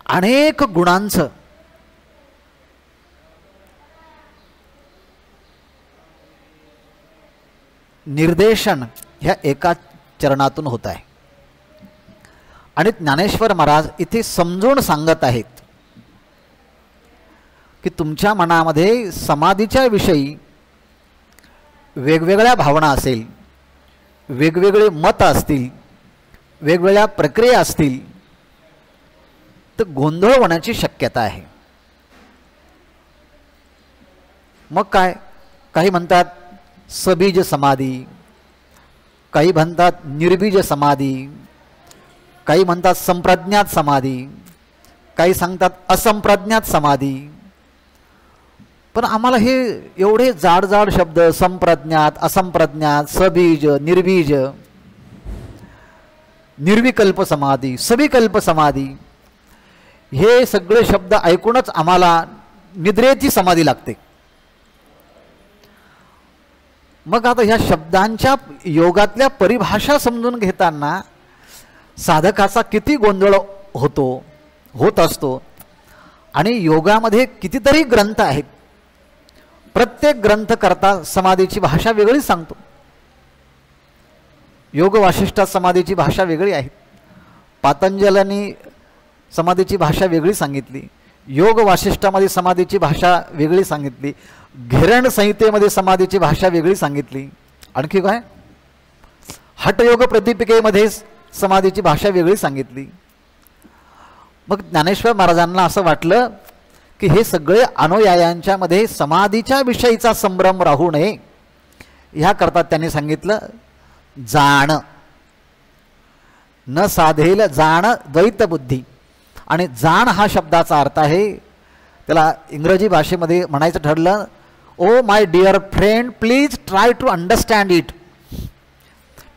अनेक गुणांचं निर्देशन ह्या एका चरणातून होत आहे. आणि ज्ञानेश्वर महाराज इथे समजून सांगत आहेत की तुमच्या मनामध्ये समाधीच्या विषयी वेगवेगळ्या भावना असेल, वेगवेगळे मत असतील, वेगवेगळ्या प्रक्रिया असतील, तर गोंधळ होण्याची शक्यता आहे. मग काय, काही म्हणतात सबीज समाधी, काही म्हणतात निर्बीज समाधी, काही म्हणतात संप्रज्ञात समाधी, काही सांगतात असंप्रज्ञात समाधी. पण आम्हाला हे एवढे जाड जाड शब्द संप्रज्ञात, असंप्रज्ञात, सबीज, निर्बीज, निर्विकल्प समाधी, सविकल्प समाधी, हे सगळे शब्द ऐकूनच आम्हाला निद्रेची समाधी लागते. मग आता ह्या शब्दांच्या योगातल्या परिभाषा समजून घेताना साधकाचा किती गोंधळ होत असतो. आणि योगामध्ये कितीतरी ग्रंथ आहेत, प्रत्येक ग्रंथ करता समाधीची भाषा वेगळी सांगतो. योग वासिष्ठात समाधीची भाषा वेगळी आहे, पातंजलांनी समाधीची भाषा वेगळी सांगितली, योग वासिष्ठामध्ये समाधीची भाषा वेगळी सांगितली, घेरण संहितेमध्ये समाधीची भाषा वेगळी सांगितली. आणखी काय, हठयोग प्रदीपिकेमध्ये समाधीची भाषा वेगळी सांगितली. मग ज्ञानेश्वर महाराजांना असं वाटलं की हे सगळे अनुयायांच्या मध्ये समाधीच्या विषयीचा संभ्रम राहू नये, ह्याकरता त्यांनी सांगितलं जाण न साधेल जाण द्वैत बुद्धी. आणि जाण हा शब्दाचा अर्थ आहे, त्याला इंग्रजी भाषेमध्ये म्हणायचं ठरलं, oh my dear friend please try to understand it.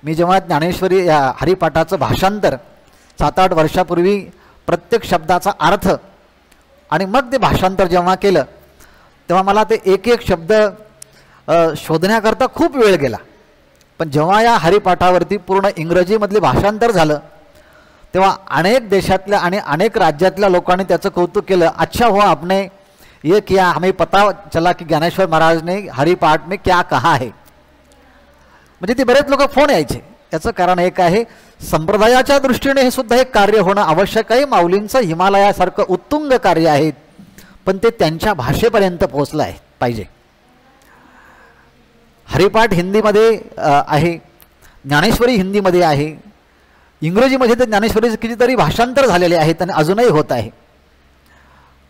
मी जेव्हा ज्ञानेश्वरी या हरिपाठाचं भाषांतर 7-8 वर्षापूर्वी प्रत्येक शब्दाचा अर्थ आणि मग ते भाषांतर जेव्हा केलं तेव्हा मला ते एक एक शब्द शोधण्याकरता खूप वेळ गेला. पण जेव्हा या हरिपाठावरती पूर्ण इंग्रजीमधले भाषांतर झालं तेव्हा अनेक देशातल्या आणि अनेक राज्यातल्या लोकांनी त्याचं कौतुक केलं. अच्छा हुआ आपने ये किया, हमें पता चला की ज्ञानेश्वर महाराज ने हरिपाठ में क्या कहा है. म्हणजे ते बरेच लोक फोन यायचे. याचं कारण एक आहे, संप्रदायाच्या दृष्टीने हे सुद्धा एक कार्य होणं आवश्यक आहे. माऊलींचं हिमालयासारखं उत्तुंग कार्य आहे, पण ते त्यांच्या भाषेपर्यंत पोहोचलं आहे पाहिजे. हरिपाठ हिंदीमध्ये आहे, ज्ञानेश्वरी हिंदीमध्ये आहे, इंग्रजीमध्ये तर ज्ञानेश्वरीचे कितीतरी भाषांतर झालेले आहेत आणि अजूनही होत आहे.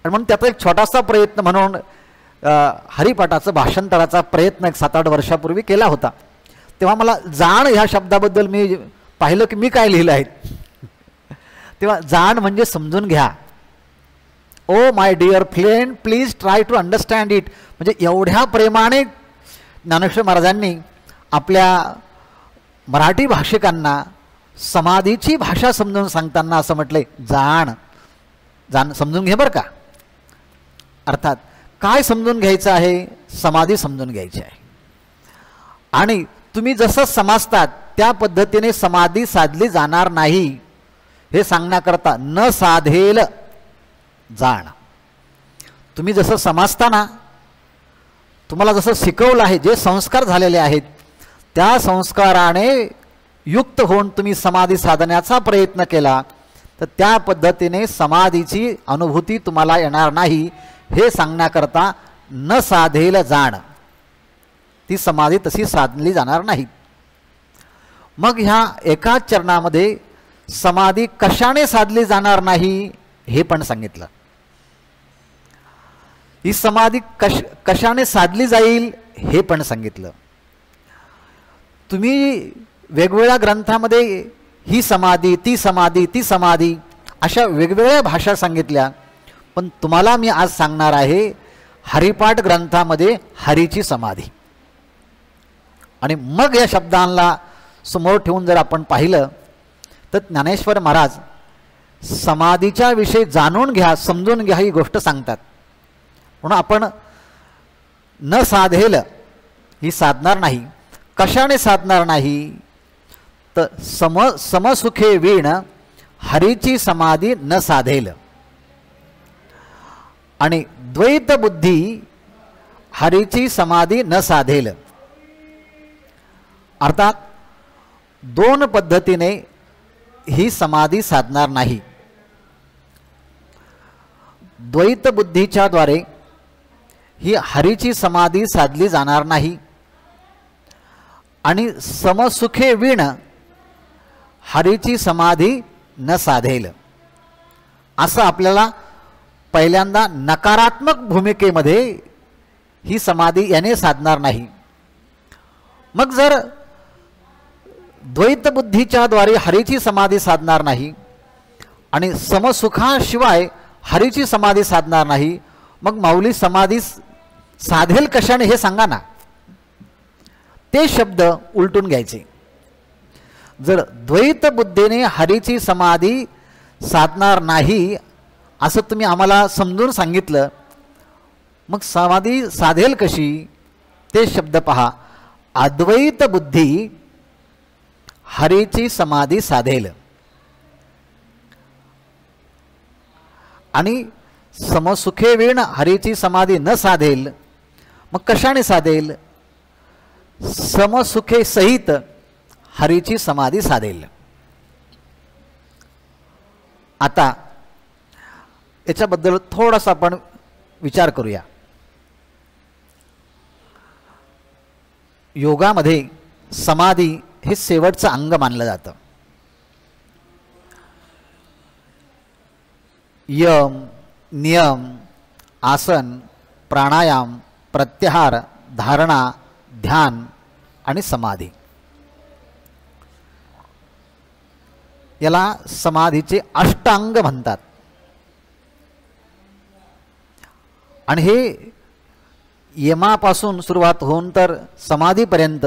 आणि म्हणून त्याचा एक छोटासा प्रयत्न म्हणून हरिपाठाचं भाषांतराचा प्रयत्न 7-8 वर्षापूर्वी केला होता. तेव्हा मला जाण ह्या शब्दाबद्दल मी पाहिलं की मी काय लिहिलं आहे. तेव्हा जाण म्हणजे समजून घ्या. Oh my dear friend please try to understand it. म्हणजे एवढ्या प्रेमाने ज्ञानेश्वर महाराजांनी आपल्या मराठी भाषिकांना समाधीची भाषा समजून सांगताना असं म्हटलंय, जाण जाण समजून घे बरं का. अर्थात काय समजून घ्यायचं आहे, समाधी समजून घ्यायची आहे. आणि तुम्ही जसं समजतात त्या पद्धतीने समाधी साधली जाणार नाही हे सांगण्याकरता न साधेल जाण. तुम्ही जसं समजताना तुम्हाला जसं शिकवलं आहे, जे संस्कार झालेले आहेत त्या संस्काराने युक्त होऊन तुम्ही समाधी साधण्याचा प्रयत्न केला तर त्या पद्धतीने समाधीची अनुभूती तुम्हाला येणार नाही हे सांगण्याकरता न साधेल जाण. ती समाधी तशी साधली जाणार नाही. मग ह्या एकाच चरणामध्ये समाधी कशाने साधली जाणार नाही हे पण सांगितलं. ही समाधी कशाने साधली जाईल हे पण सांगितलं. तुम्ही वेगवेगळ्या ग्रंथामध्ये ही समाधी ती समाधी ती समाधी अशा वेगवेगळ्या भाषा सांगितल्या. पण तुम्हाला मी आज सांगणार आहे हरिपाठ ग्रंथामध्ये हरीची समाधी. आणि मग या शब्दांना समोर ठेवून जर आपण पाहिलं तर ज्ञानेश्वर महाराज समाधीच्या विषयी जाणून घ्या, समजून घ्या ही गोष्ट सांगतात. म्हणून आपण न साधेल ही साधणार नाही. कशाने साधणार नाही तर समसुखे वीण हरीची समाधी न साधेल. आणि द्वैत बुद्धी हरीची समाधी न साधेल. अर्थात दोन पद्धतीने ही समाधी साधणार नाही. द्वैत बुद्धीच्या द्वारे ही हरीची समाधी साधली जाणार नाही. आणि समसुखे वीण हरीची समाधी न साधेल असं आपल्याला पहिल्यांदा नकारात्मक भूमिकेमध्ये ही समाधी याने साधणार नाही. मग जर द्वैत बुद्धीच्या द्वारे हरीची समाधी साधणार नाही आणि समसुखाशिवाय हरीची समाधी साधणार नाही, मग माऊली समाधी साधेल कशाने हे सांगा ना. ते शब्द उलटून घ्यायचे. जर द्वैत बुद्धीने हरीची समाधी साधणार नाही असं तुम्ही आम्हाला समजून सांगितलं, मग समाधी साधेल कशी ते शब्द पहा. अद्वैत बुद्धी हरीची समाधी साधेल. आणि समसुखे वीण हरीची समाधी न साधेल, मग कशाने साधेल. समसुखे सहित हरीची समाधी साधेल. आता याच्याबद्दल थोडासा आपण विचार करूया. योगामध्ये समाधी हे शेवटचं अंग मानलं जातं. यम, नियम, आसन, प्राणायाम, प्रत्याहार, धारणा, ध्यान आणि समाधी याला समाधीचे अष्टांग म्हणतात. आणि हे यमापासून सुरुवात होऊन तर समाधीपर्यंत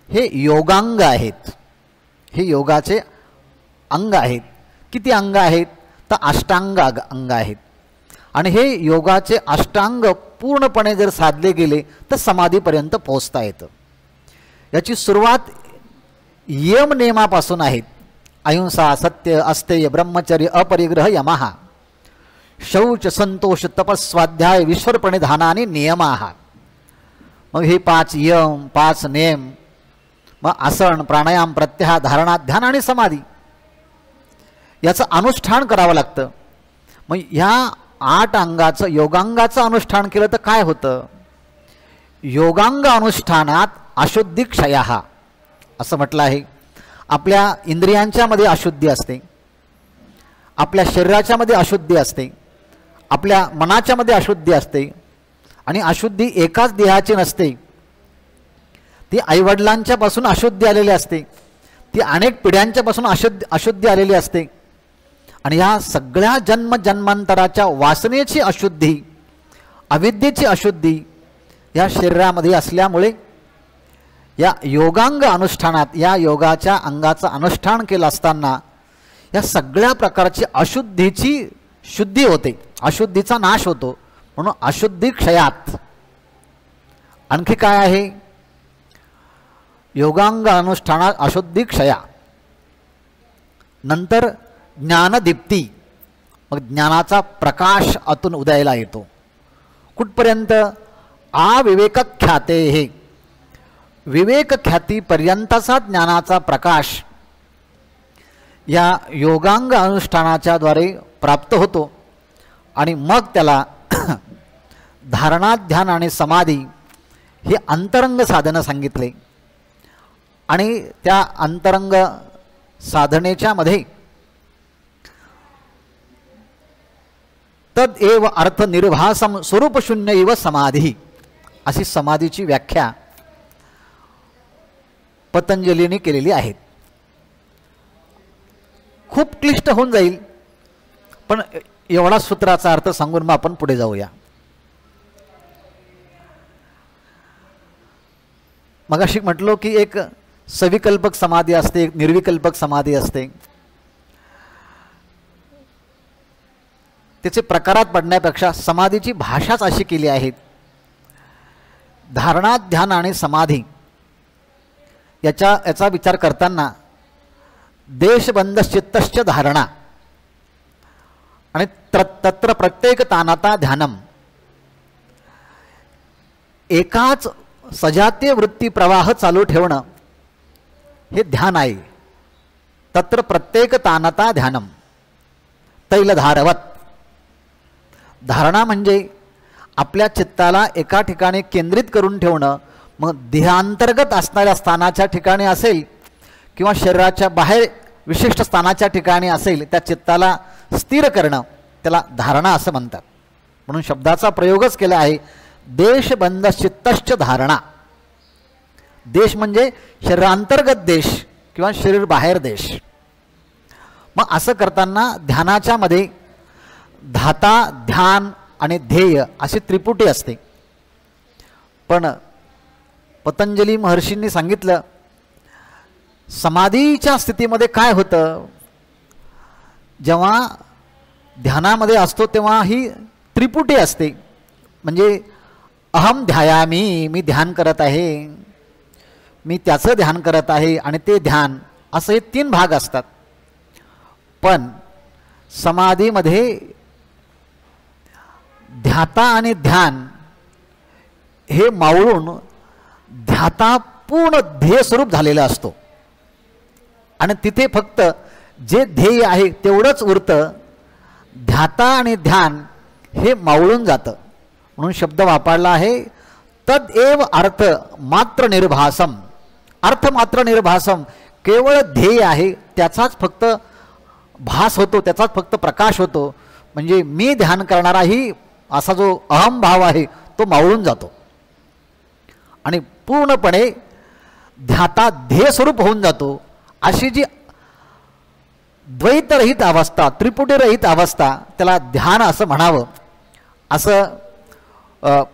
हे योगांग आहेत. हे योगाचे अंग आहेत. किती अंग आहेत तर अष्टांग अंग आहेत. आणि हे योगाचे अष्टांग पूर्णपणे जर साधले गेले तर समाधीपर्यंत पोहोचता येतं. याची सुरुवात यम नियमापासून आहेत. अहिंसा, सत्य, अस्तेय, ब्रह्मचर्य, अपरिग्रह, यमः, शौच, संतोष, तपस्वाध्याय, विश्वप्रणिधान आणि नियमाः. मग हे 5 यम, 5 नियम, मग आसन, प्राणायाम, प्रत्याहार, धारणा, ध्यान आणि समाधी याचं अनुष्ठान करावं लागतं. मग ह्या 8 अंगाचं योगांगाचं अनुष्ठान केलं तर काय होतं. योगांग अनुष्ठानात अशुद्धी क्षयः असं म्हटलं आहे. आपल्या इंद्रियांच्या मध्ये अशुद्धी असते, आपल्या शरीराच्या मध्ये अशुद्धी असते, आपल्या मनाच्या मध्ये अशुद्धी असते. आणि अशुद्धी एकाच देहाची नसते, ती आईवडिलांच्या पासून अशुद्धी आलेली असते, ती अनेक पिढ्यांच्या पासून अशुद्धी आलेली असते. आणि या सगळ्या जन्मांतराच्या वासनेची अशुद्धी, अविद्येची अशुद्धी या शरीरामध्ये असल्यामुळे या योगांग अनुष्ठानात, या योगाच्या अंगाचं अनुष्ठान केलं असताना या सगळ्या प्रकारची अशुद्धीची शुद्धी होते, अशुद्धीचा नाश होतो. म्हणून अशुद्धी क्षयात. आणखी काय आहे. योगांग अनुष्ठानात अशुद्धी क्षया. नंतर ज्ञानदीप्ती, मग ज्ञानाचा प्रकाश आतून उदयाला येतो. कुठपर्यंत. अविवेक ख्याते, हे विवेक ख्यातीपर्यंतचा ज्ञानाचा प्रकाश या योगांग अनुष्ठानाच्या द्वारे प्राप्त होतो. आणि मग त्याला धारणा, ध्यान आणि समाधी हे अंतरंग साधनं सांगितले. आणि त्या अंतरंग साधनेच्या मध्ये तद एव अर्थ निर्भासम स्वरूपशून्य इव समाधी अशी समाधीची व्याख्या पतंजलीने केलेली आहे. खूप क्लिष्ट होऊन जाईल, पण एवढा सूत्राचा अर्थ सांगून मग आपण पुढे जाऊया. मगाशी म्हटलो की एक सविकल्पक समाधी असते, एक निर्विकल्पक समाधी असते. त्याचे प्रकारात पडण्यापेक्षा समाधीची भाषाच अशी केली आहे. धारणा, ध्यान आणि समाधी याचा विचार करताना देशबंधश्चित्तश्च धारणा आणि तत्र प्रत्येक तानाता ध्यानम, एकाच सजातीय वृत्ती प्रवाह चालू ठेवणं हे ध्यान आहे. तत्र प्रत्येक तानता ध्यानम तैलधारवत. धारणा म्हणजे आपल्या चित्ताला एका ठिकाणी केंद्रित करून ठेवणं. मग देहांतर्गत असणाऱ्या स्थानाच्या ठिकाणी असेल किंवा शरीराच्या बाहेर विशिष्ट स्थानाच्या ठिकाणी असेल, त्या चित्ताला स्थिर करणं त्याला धारणा असं म्हणतात. म्हणून शब्दाचा प्रयोगच केला आहे देशबंधश्चित्तश्च धारणा. देश म्हणजे शरीरांतर्गत देश किंवा शरीर बाहेर देश. मग असं करताना ध्यानाच्या मध्ये धाता, ध्यान आणि ध्येय अशी त्रिपुटी असते. पण पतंजली महर्षींनी सांगितलं समाधीच्या स्थितीमध्ये काय होतं, जेव्हा ध्यानामध्ये असतो तेव्हा ही त्रिपुटी असते. म्हणजे अहम ध्यायामी, मी ध्यान करत आहे, मी त्याचं ध्यान करत आहे आणि ते ध्यान, असं हे 3 भाग असतात. पण समाधीमध्ये ध्याता आणि ध्यान हे मावळून ध्याता पूर्ण ध्येय स्वरूप झालेला असतो आणि तिथे फक्त जे ध्येय आहे तेवढंच उरतं. ध्याता आणि ध्येन हे मावळून जातं. म्हणून शब्द वापरला आहे तदेव अर्थ मात्र निर्भासम. अर्थ मात्र निर्भासम, केवळ ध्येय आहे त्याचाच फक्त भास होतो, त्याचाच फक्त प्रकाश होतो. म्हणजे मी ध्यान करणाराही असा जो अहम भाव आहे तो मावळून जातो आणि पूर्णपणे ध्याता ध्येय स्वरूप होऊन जातो. अशी जी द्वैतरहित अवस्था, त्रिपुटीरहित अवस्था, त्याला ध्यान असं म्हणावं, असं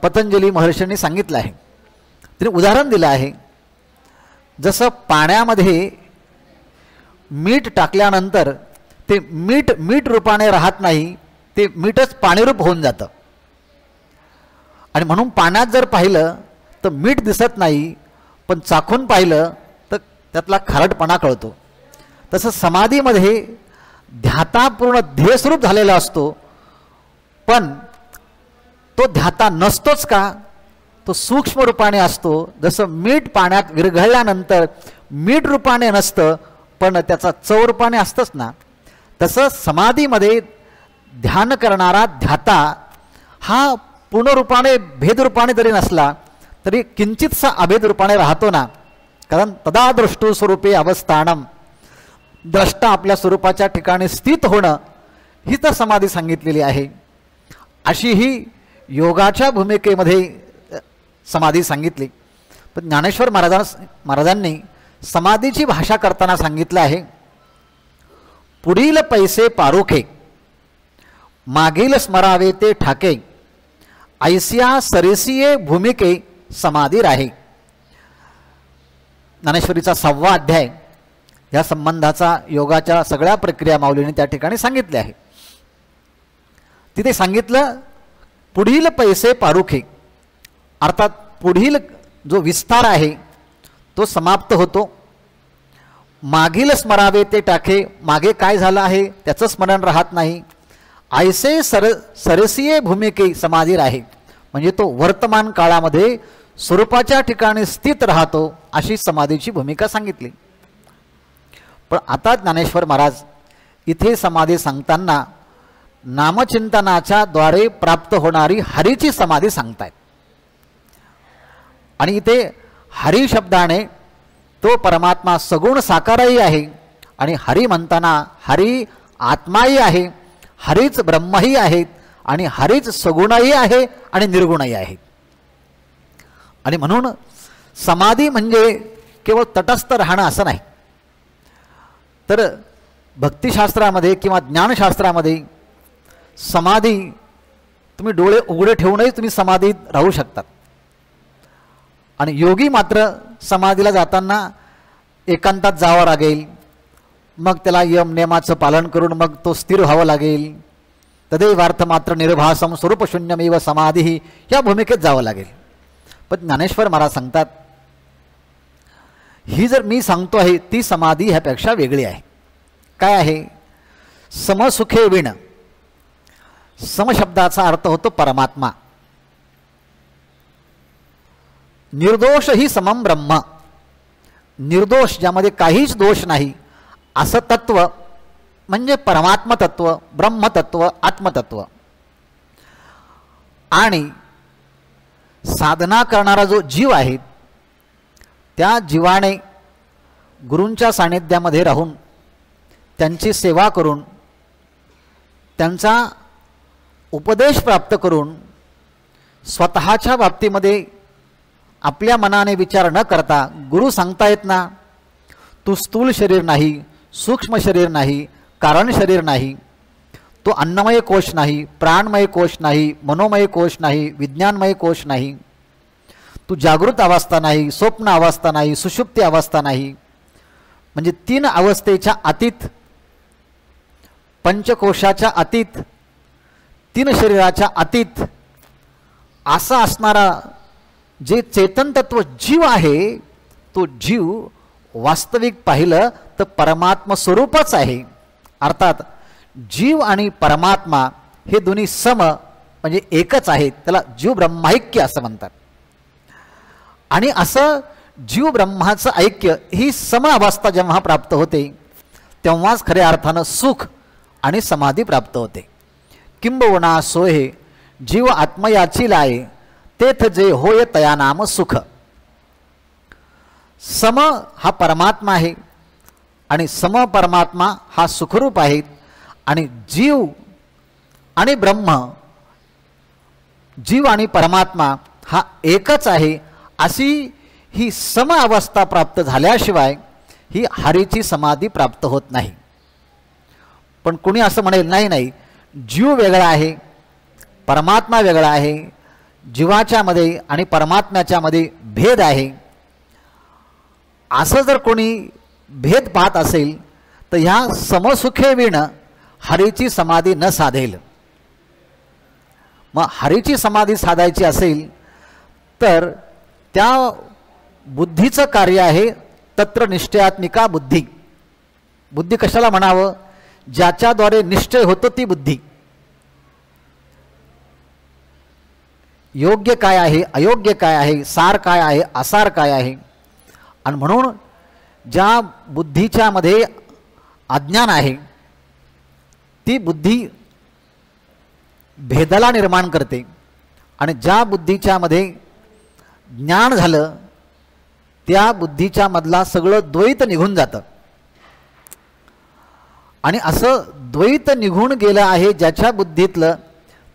पतंजली महर्षींनी सांगितलं आहे. तिने उदाहरण दिलं आहे. जसं पाण्यामध्ये मीठ टाकल्यानंतर ते मीठ रूपाने राहत नाही, ते मीठच पाणीरूप होऊन जातं. आणि म्हणून पाण्यात जर पाहिलं तर मीठ दिसत नाही, पण चाखून पाहिलं तर त्यातला खारटपणा कळतो. तसं समाधीमध्ये ध्याता पूर्ण ध्येयस्वरूप झालेला असतो, पण तो ध्याता नसतोच का, तो सूक्ष्म रूपाने असतो. जसं मीठ पाण्यात विरघळल्यानंतर मीठ रूपाने नसतं, पण त्याचा चव रूपाने असतंच ना, तसं समाधीमध्ये ध्यान करणारा ध्याता हा पूर्ण रूपाने भेद रूपाने जरी नसला तरी किंचितसा अभेद रूपाने राहतो ना. कारण तदा दृष्टू स्वरूपे अवस्थानम, द्रष्टा आपल्या स्वरूपाच्या ठिकाणी स्थित होणं ही तर समाधी सांगितलेली आहे. अशी ही योगाच्या भूमिकेमध्ये समाधी सांगितली. पण ज्ञानेश्वर महाराजांनी समाधीची भाषा करताना सांगितलं आहे पुढील पैसे पारोखे, मागील स्मरावे ते ठाके, ऐसिया सरेसिये भूमिके समाधी राहे. ज्ञानेश्वरीचा 6वा अध्याय या संबंधाचा योगाच्या सगळ्या प्रक्रिया माऊलीने त्या ठिकाणी सांगितल्या आहे. तिथे सांगितलं पुढील पैसे पारुखे, अर्थात पुढील जो विस्तार आहे तो समाप्त होतो. मागील स्मरावे ते टाके, मागे काय झालं आहे त्याचं स्मरण राहत नाही. ऐसे सरसीय भूमिके समाधी राहे, म्हणजे तो वर्तमान काळामध्ये स्वरूपाच्या ठिकाणी स्थित राहतो, अशी समाधीची भूमिका सांगितली. पण आता ज्ञानेश्वर महाराज इथे समाधी सांगताना नामचिंतनाच्या द्वारे प्राप्त होणारी हरीची समाधी सांगतायत. आणि इथे हरी शब्दाने तो परमात्मा सगुण साकारही आहे आणि हरी म्हणताना हरी आत्माही आहे, हरीच ब्रह्मही आहेत आणि हरीच सगुणही आहे आणि निर्गुणही आहे. आणि म्हणून समाधी म्हणजे केवळ तटस्थ राहणं असं नाही, तर भक्तिशास्त्रामध्ये किंवा ज्ञानशास्त्रामध्ये समाधी तुम्ही डोळे उघडे ठेवूनही तुम्ही समाधीत राहू शकतात. आणि योगी मात्र समाधीला जाताना एकांतात जावं लागेल, मग त्याला यम नियमाचं पालन करून मग तो स्थिर व्हावं लागेल. तदैवार्थ मात्र निर्भासम स्वरूपशून्यमेव समाधी या भूमिकेत जावं लागेल. पण ज्ञानेश्वर महाराज सांगतात ही जर मी सांगतो आहे ती समाधी ह्यापेक्षा वेगळी आहे. काय आहे? समसुखे विण. समशब्दाचा अर्थ होतो परमात्मा. निर्दोष ही समम ब्रह्म. निर्दोष ज्यामध्ये काहीच दोष नाही असं तत्व म्हणजे परमात्म तत्व, ब्रह्मतत्व, आत्मतत्व. आणि साधना करणारा जो जीव आहे त्या जीवाने गुरूंच्या सानिध्यामध्ये राहून त्यांची सेवा करून त्यांचा उपदेश प्राप्त करून स्वतःच्या बाबतीमध्ये आपल्या मनाने विचार न करता, गुरु सांगतायत ना तू स्थूल शरीर नाही, सूक्ष्म शरीर नाही, कारण शरीर नाही, तो अन्नमय कोश नाही, प्राणमय कोश नाही, मनोमय कोश नाही, विज्ञानमय कोश नाही, तू जागृत अवस्था नाही, स्वप्न अवस्था नाही, सुषुप्ती अवस्था नाही, म्हणजे 3 अवस्थेच्या अतीत, पंचकोशाच्या अतीत, 3 शरीराच्या अतीत असा असणारा जे चेतन तत्व जीव आहे तो जीव वास्तविक पाहिलं तर परमात्म स्वरूपच आहे. अर्थात जीव आणि परमात्मा हे दोन्ही सम म्हणजे एकच आहेत. त्याला जीव ब्रह्मैक्य असं म्हणतात. आणि असं जीव ब्रह्माचं ऐक्य ही सम अवस्था जेव्हा प्राप्त होते तेव्हाच खऱ्या अर्थानं सुख आणि समाधी प्राप्त होते. किंबहुना सोहे जीव आत्मयाची लाये तेथ जे होय तया नाम सुख. सम हा परमात्मा आहे आणि सम परमात्मा हा सुखरूप आहे. आणि जीव आणि ब्रह्म, जीव आणि परमात्मा हा एकच आहे अशी ही सम अवस्था प्राप्त झाल्याशिवाय ही हरीची समाधी प्राप्त होत नाही. पण कोणी असं म्हणेल नाही नाही जीव वेगळा आहे, परमात्मा वेगळा आहे, जीवाच्या मध्ये आणि परमात्म्याच्या मध्ये भेद आहे, असं जर कोणी भेद पाहत असेल तर ह्या समसुखे विण हरीची समाधी न साधेल. मग हरीची समाधी साधायची असेल तर त्या बुद्धीचं कार्य आहे तत्र निश्चयात्मिका बुद्धी. बुद्धी कशाला म्हणावं? ज्याच्याद्वारे निश्चय होतो ती बुद्धी. योग्य काय आहे, अयोग्य काय आहे, सार काय आहे, असार काय आहे. आणि म्हणून ज्या बुद्धीच्या मध्ये अज्ञान आहे ती बुद्धी भेदाला निर्माण करते. आणि ज्या बुद्धीच्या मध्ये ज्ञान झालं त्या बुद्धीच्या मधला सगळं द्वैत निघून जातं. आणि असं द्वैत निघून गेलं आहे ज्याच्या बुद्धीतलं,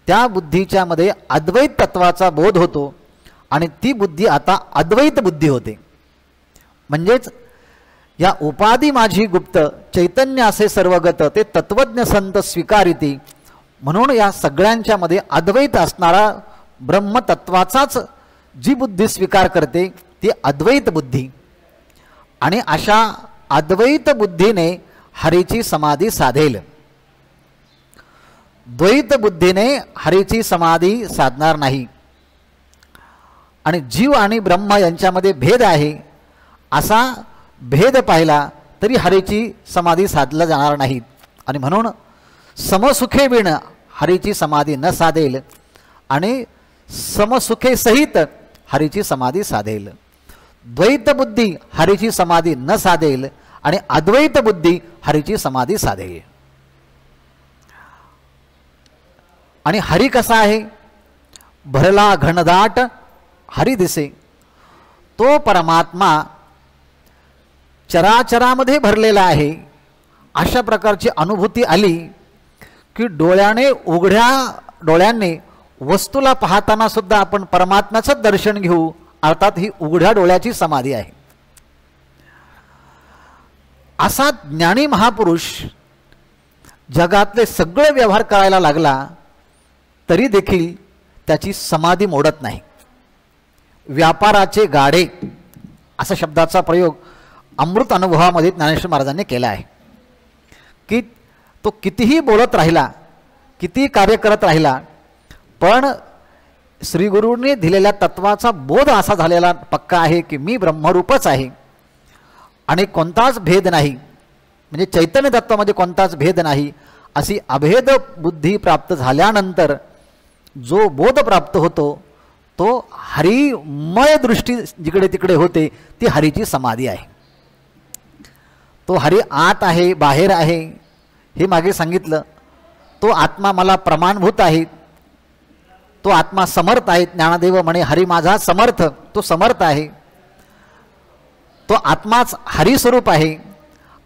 त्या बुद्धीच्या मध्ये अद्वैत तत्वाचा बोध होतो आणि ती बुद्धी आता अद्वैत बुद्धी होते. म्हणजेच या उपाधी माझी गुप्त चैतन्य असे सर्वगत ते तत्वज्ञ संत स्वीकारिती. म्हणून या सगळ्यांच्या मध्ये अद्वैत असणारा ब्रह्मतत्वाचाच जी बुद्धी स्वीकार करते ती अद्वैत बुद्धी. आणि अशा अद्वैत बुद्धीने हरीची समाधी साधेल. द्वैत बुद्धीने हरीची समाधी साधणार नाही. आणि जीव आणि ब्रह्म यांच्यामध्ये भेद आहे असा भेद पाहिला तरी हरीची समाधी साधला जाणार नाही. आणि म्हणून समसुखे विण हरीची समाधी न साधेल आणि समसुखे सहित हरीची समाधी साधेल. द्वैत बुद्धी हरीची समाधी न साधेल आणि अद्वैत बुद्धी हरीची समाधी साधेल. आणि हरी कसा आहे? भरला घनदाट हरी दिसे. तो परमात्मा चराचरामध्ये भरलेला आहे. अशा प्रकारची अनुभूती आली की डोळ्याने उघड्या डोळ्यांनी वस्तूला पाहताना सुद्धा आपण परमात्म्याचं दर्शन घेऊ. अर्थात ही उघड्या डोळ्याची समाधी आहे. असा ज्ञानी महापुरुष जगातले सगळे व्यवहार करायला लागला तरी देखील त्याची समाधी मोडत नाही. व्यापाराचे गाडे असा शब्दाचा प्रयोग अमृत अनुभवामध्ये ज्ञानेश्वर महाराजांनी केला आहे की तो कितीही बोलत राहिला, कितीही कार्य करत राहिला, पण श्रीगुरूंनी दिलेल्या तत्वाचा बोध असा झालेला पक्का आहे की मी ब्रह्मरूपच आहे आणि कोणताच भेद नाही, म्हणजे चैतन्य तत्वामध्ये कोणताच भेद नाही, अशी अभेद बुद्धी प्राप्त झाल्यानंतर जो बोध प्राप्त होतो तो हरिमय दृष्टी जिकडे तिकडे होते ती हरीची समाधी आहे. तो हरी आत आहे, बाहेर आहे हे मागे सांगितलं. तो आत्मा मला प्रमाणभूत आहे, तो आत्मा समर्थ आहे. ज्ञानदेव म्हणे हरी माझा समर्थ, तो समर्थ आहे. तो आत्माच हरिस्वरूप आहे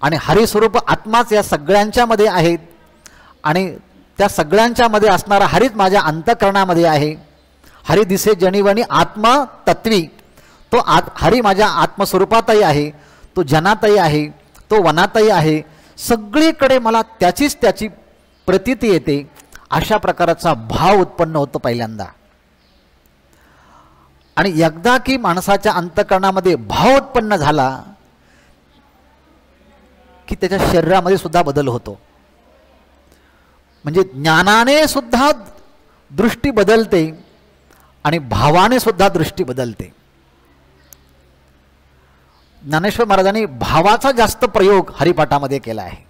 आणि हरिस्वरूप आत्माच या सगळ्यांच्यामध्ये आहेत आणि त्या सगळ्यांच्यामध्ये असणारा हरीच माझ्या अंतःकरणामध्ये आहे. हरी दिसे जणीवणी आत्मा तत्वी, तो हरी माझ्या आत्मस्वरूपातही आहे, तो जनातही आहे, तो वनातही आहे. सगळीकडे मला त्याची प्रतीती येते. अशा प्रकारचा भाव उत्पन्न होतो पहिल्यांदा. आणि एकदा की माणसाच्या अंतःकरणामध्ये भाव उत्पन्न झाला की त्याच्या शरीरामध्ये सुद्धा बदल होतो. म्हणजे ज्ञानाने सुद्धा दृष्टी बदलते आणि भावाने सुद्धा दृष्टी बदलते. ज्ञानेश्वर महाराजांनी भावाचा जास्त प्रयोग हरिपाठामध्ये केला आहे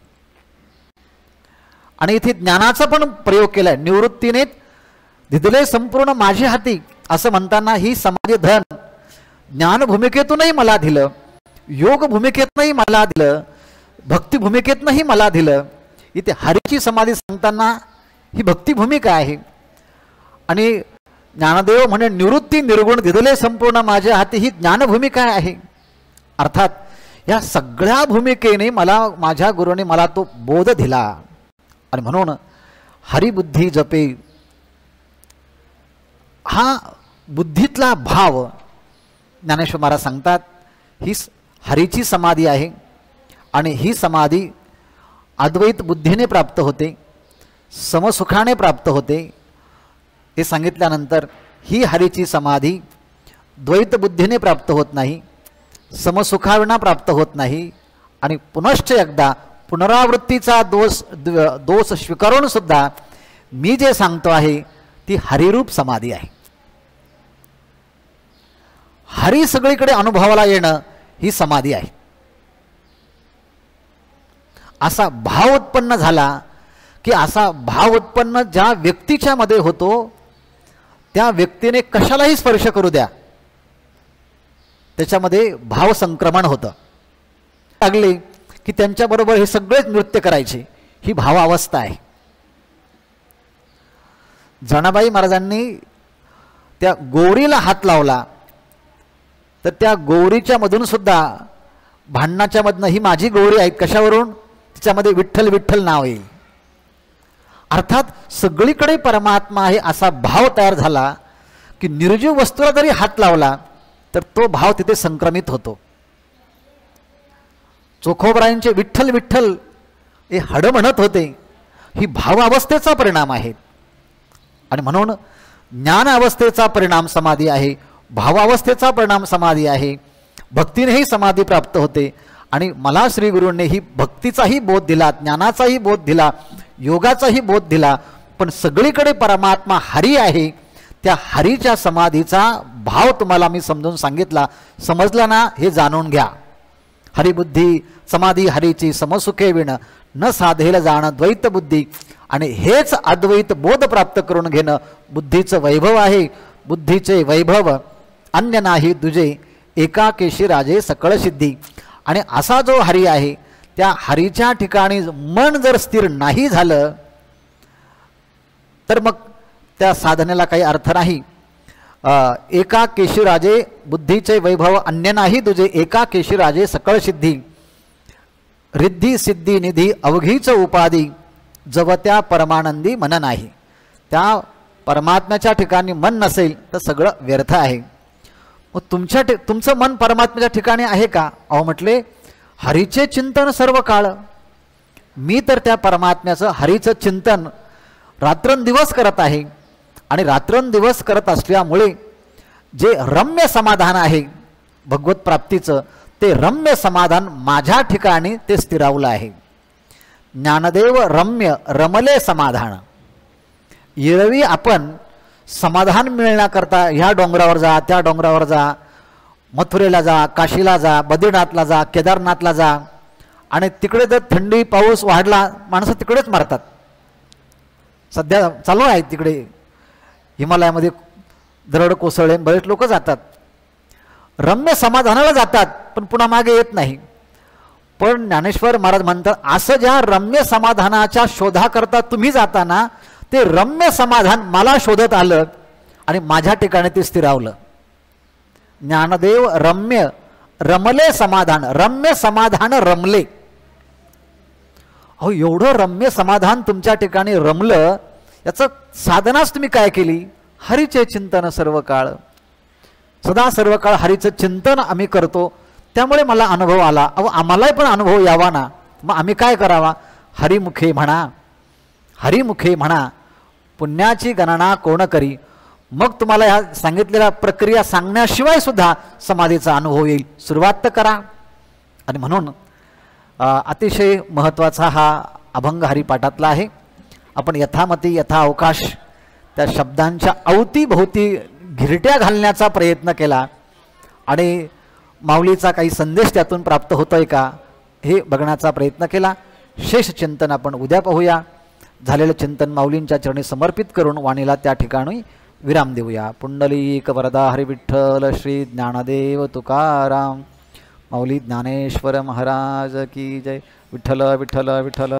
आणि इथे ज्ञानाचा पण प्रयोग केला आहे. निवृत्तीने दिदले संपूर्ण माझे हाती असं म्हणताना ही समाधी धन ज्ञान भूमिकेतूनही मला दिलं, योग भूमिकेतूनही मला दिलं, भक्ती भूमिकेतूनही मला दिलं. इथे हरीची समाधी सांगताना ही भक्ती भूमिका आहे. आणि ज्ञानदेव म्हणे निवृत्ती निर्गुण दिदले संपूर्ण माझ्या हाती ही ज्ञानभूमिका आहे. अर्थात या सगळ्या भूमिकेने मला माझ्या गुरुने मला तो बोध दिला आणि म्हणून हरिबुद्धी जपे हा बुद्धीतला भाव ज्ञानेश्वर महाराज सांगतात ही हरीची समाधी आहे आणि ही समाधी अद्वैत बुद्धीने प्राप्त होते, समसुखाने प्राप्त होते. हे सांगितल्यानंतर ही हरीची समाधी द्वैत बुद्धीने प्राप्त होत नाही, समसुखाविना प्राप्त होत नाही आणि पुनश्च एकदा पुनरावृत्तीचा दोष स्वीकारून सुद्धा मी जे सांगतो आहे ती हरिरूप समाधी आहे. हरी सगळीकडे अनुभवाला येणं ही समाधी आहे. असा भाव उत्पन्न झाला की असा भाव उत्पन्न ज्या व्यक्तीच्या मध्ये होतो त्या व्यक्तीने कशालाही स्पर्श करू द्या त्याच्यामध्ये भाव संक्रमण होतं. लागले की त्यांच्याबरोबर हे सगळेच नृत्य करायचे, ही भावावस्था आहे. जनाबाई महाराजांनी त्या गौरीला हात लावला तर त्या गौरीच्या मधून सुद्धा भांडणाच्या मधनं ही माझी गौरी आहे कशावरून, तिच्यामध्ये विठ्ठल विठ्ठल नाव आहे. अर्थात सगळीकडे परमात्मा आहे असा भाव तयार झाला की निर्जीव वस्तूला जरी हात लावला तर तो भाव तिथे संक्रमित होतो. चोखोबरायांचे विठ्ठल विठ्ठल हे हड म्हणत होते, ही भावावस्थेचा परिणाम आहे. आणि म्हणून ज्ञान अवस्थेचा परिणाम समाधी आहे, भावावस्थेचा परिणाम समाधी आहे. भक्तीनेही समाधी प्राप्त होते आणि मला श्री गुरूंनी ही भक्तीचाही बोध दिला, ज्ञानाचाही बोध दिला, योगाचाही बोध दिला. पण सगळीकडे परमात्मा हरी आहे. त्या हरीच्या समाधीचा भाव तुम्हाला मी समजून सांगितला. समजला ना, हे जाणून घ्या. हरिबुद्धी समाधी हरीची समसुखे विण न साधेल जाणं द्वैत बुद्धी. आणि हेच अद्वैत बोध प्राप्त करून घेणं बुद्धीचं वैभव आहे. बुद्धीचे वैभव अन्य नाही दुजे एकाकेशी राजे सकळ सिद्धी. आणि असा जो हरी आहे त्या हरीच्या ठिकाणी मन जर स्थिर नाही झालं तर मग त्या साधनेला काही अर्थ नाही. एका केशीराजे बुद्धीचे वैभव अन्य नाही तुझे एका केशीराजे सकळ सिद्धी. रिद्धी सिद्धी निधी अवघीच उपाधी जव त्या परमानंदी मन नाही. त्या परमात्म्याच्या ठिकाणी मन नसेल तर सगळं व्यर्थ आहे. मग तुमचं मन परमात्म्याच्या ठिकाणी आहे का? अहो म्हटले हरीचे चिंतन सर्व काळ. मी तर त्या परमात्म्याचं हरीचं चिंतन रात्रंदिवस करत आहे आणि रात्रंदिवस करत असल्यामुळे जे रम्य समाधान आहे भगवत प्राप्तीचं, ते रम्य समाधान माझ्या ठिकाणी ते स्थिरावलं आहे. ज्ञानदेव रम्य रमले समाधान. एरवी आपण समाधान मिळण्याकरता ह्या डोंगरावर जा, त्या डोंगरावर जा, मथुरेला जा, काशीला जा, बद्रीनाथला जा, केदारनाथला जा, आणि तिकडे जर थंडी पाऊस वाढला माणसं तिकडेच मारतात. सध्या चालू आहे तिकडे हिमालयामध्ये दरड कोसळले, बरेच लोक जातात, रम्य समाधानाला जातात, पण पुन्हा मागे येत नाही. पण ज्ञानेश्वर महाराज म्हणतात असं ज्या रम्य समाधानाच्या शोधाकरता तुम्ही जाताना ते रम्य समाधान मला शोधत आलं आणि माझ्या ठिकाणी ते स्थिरावलं. ज्ञानदेव रम्य रमले समाधान, रम्य समाधान रमले. अहो एवढं रम्य समाधान तुमच्या ठिकाणी रमलं, याचं साधनाच तुम्ही काय केली? हरीचे चिंतन सर्व काळ, सदा सर्व काळ हरीचं चिंतन आम्ही करतो, त्यामुळे मला अनुभव आला. अहो आम्हालाही पण अनुभव यावा ना, मग आम्ही काय करावा? हरिमुखे म्हणा, हरिमुखे म्हणा, पुण्याची गणना कोण करी. मग तुम्हाला ह्या सांगितलेल्या प्रक्रिया सांगण्याशिवाय सुद्धा समाधीचा अनुभव येईल. सुरुवात तर करा. आणि म्हणून अतिशय महत्त्वाचा हा अभंग हरिपाठातला आहे. आपण यथामती यथा अवकाश त्या शब्दांच्या अवतीभोवती घिरट्या घालण्याचा प्रयत्न केला आणि माऊलीचा काही संदेश त्यातून प्राप्त होतोय का हे बघण्याचा प्रयत्न केला. शेष चिंतन आपण उद्या पाहूया. झालेलं चिंतन माऊलींच्या चरणी समर्पित करून वाणीला त्या ठिकाणी विराम देऊया. पुंडलिक वरदा हरी विठ्ठल श्री ज्ञानदेव तुकाराम. माऊली ज्ञानेश्वर महाराज की जय. विठ्ठल विठ्ठल विठ्ठल.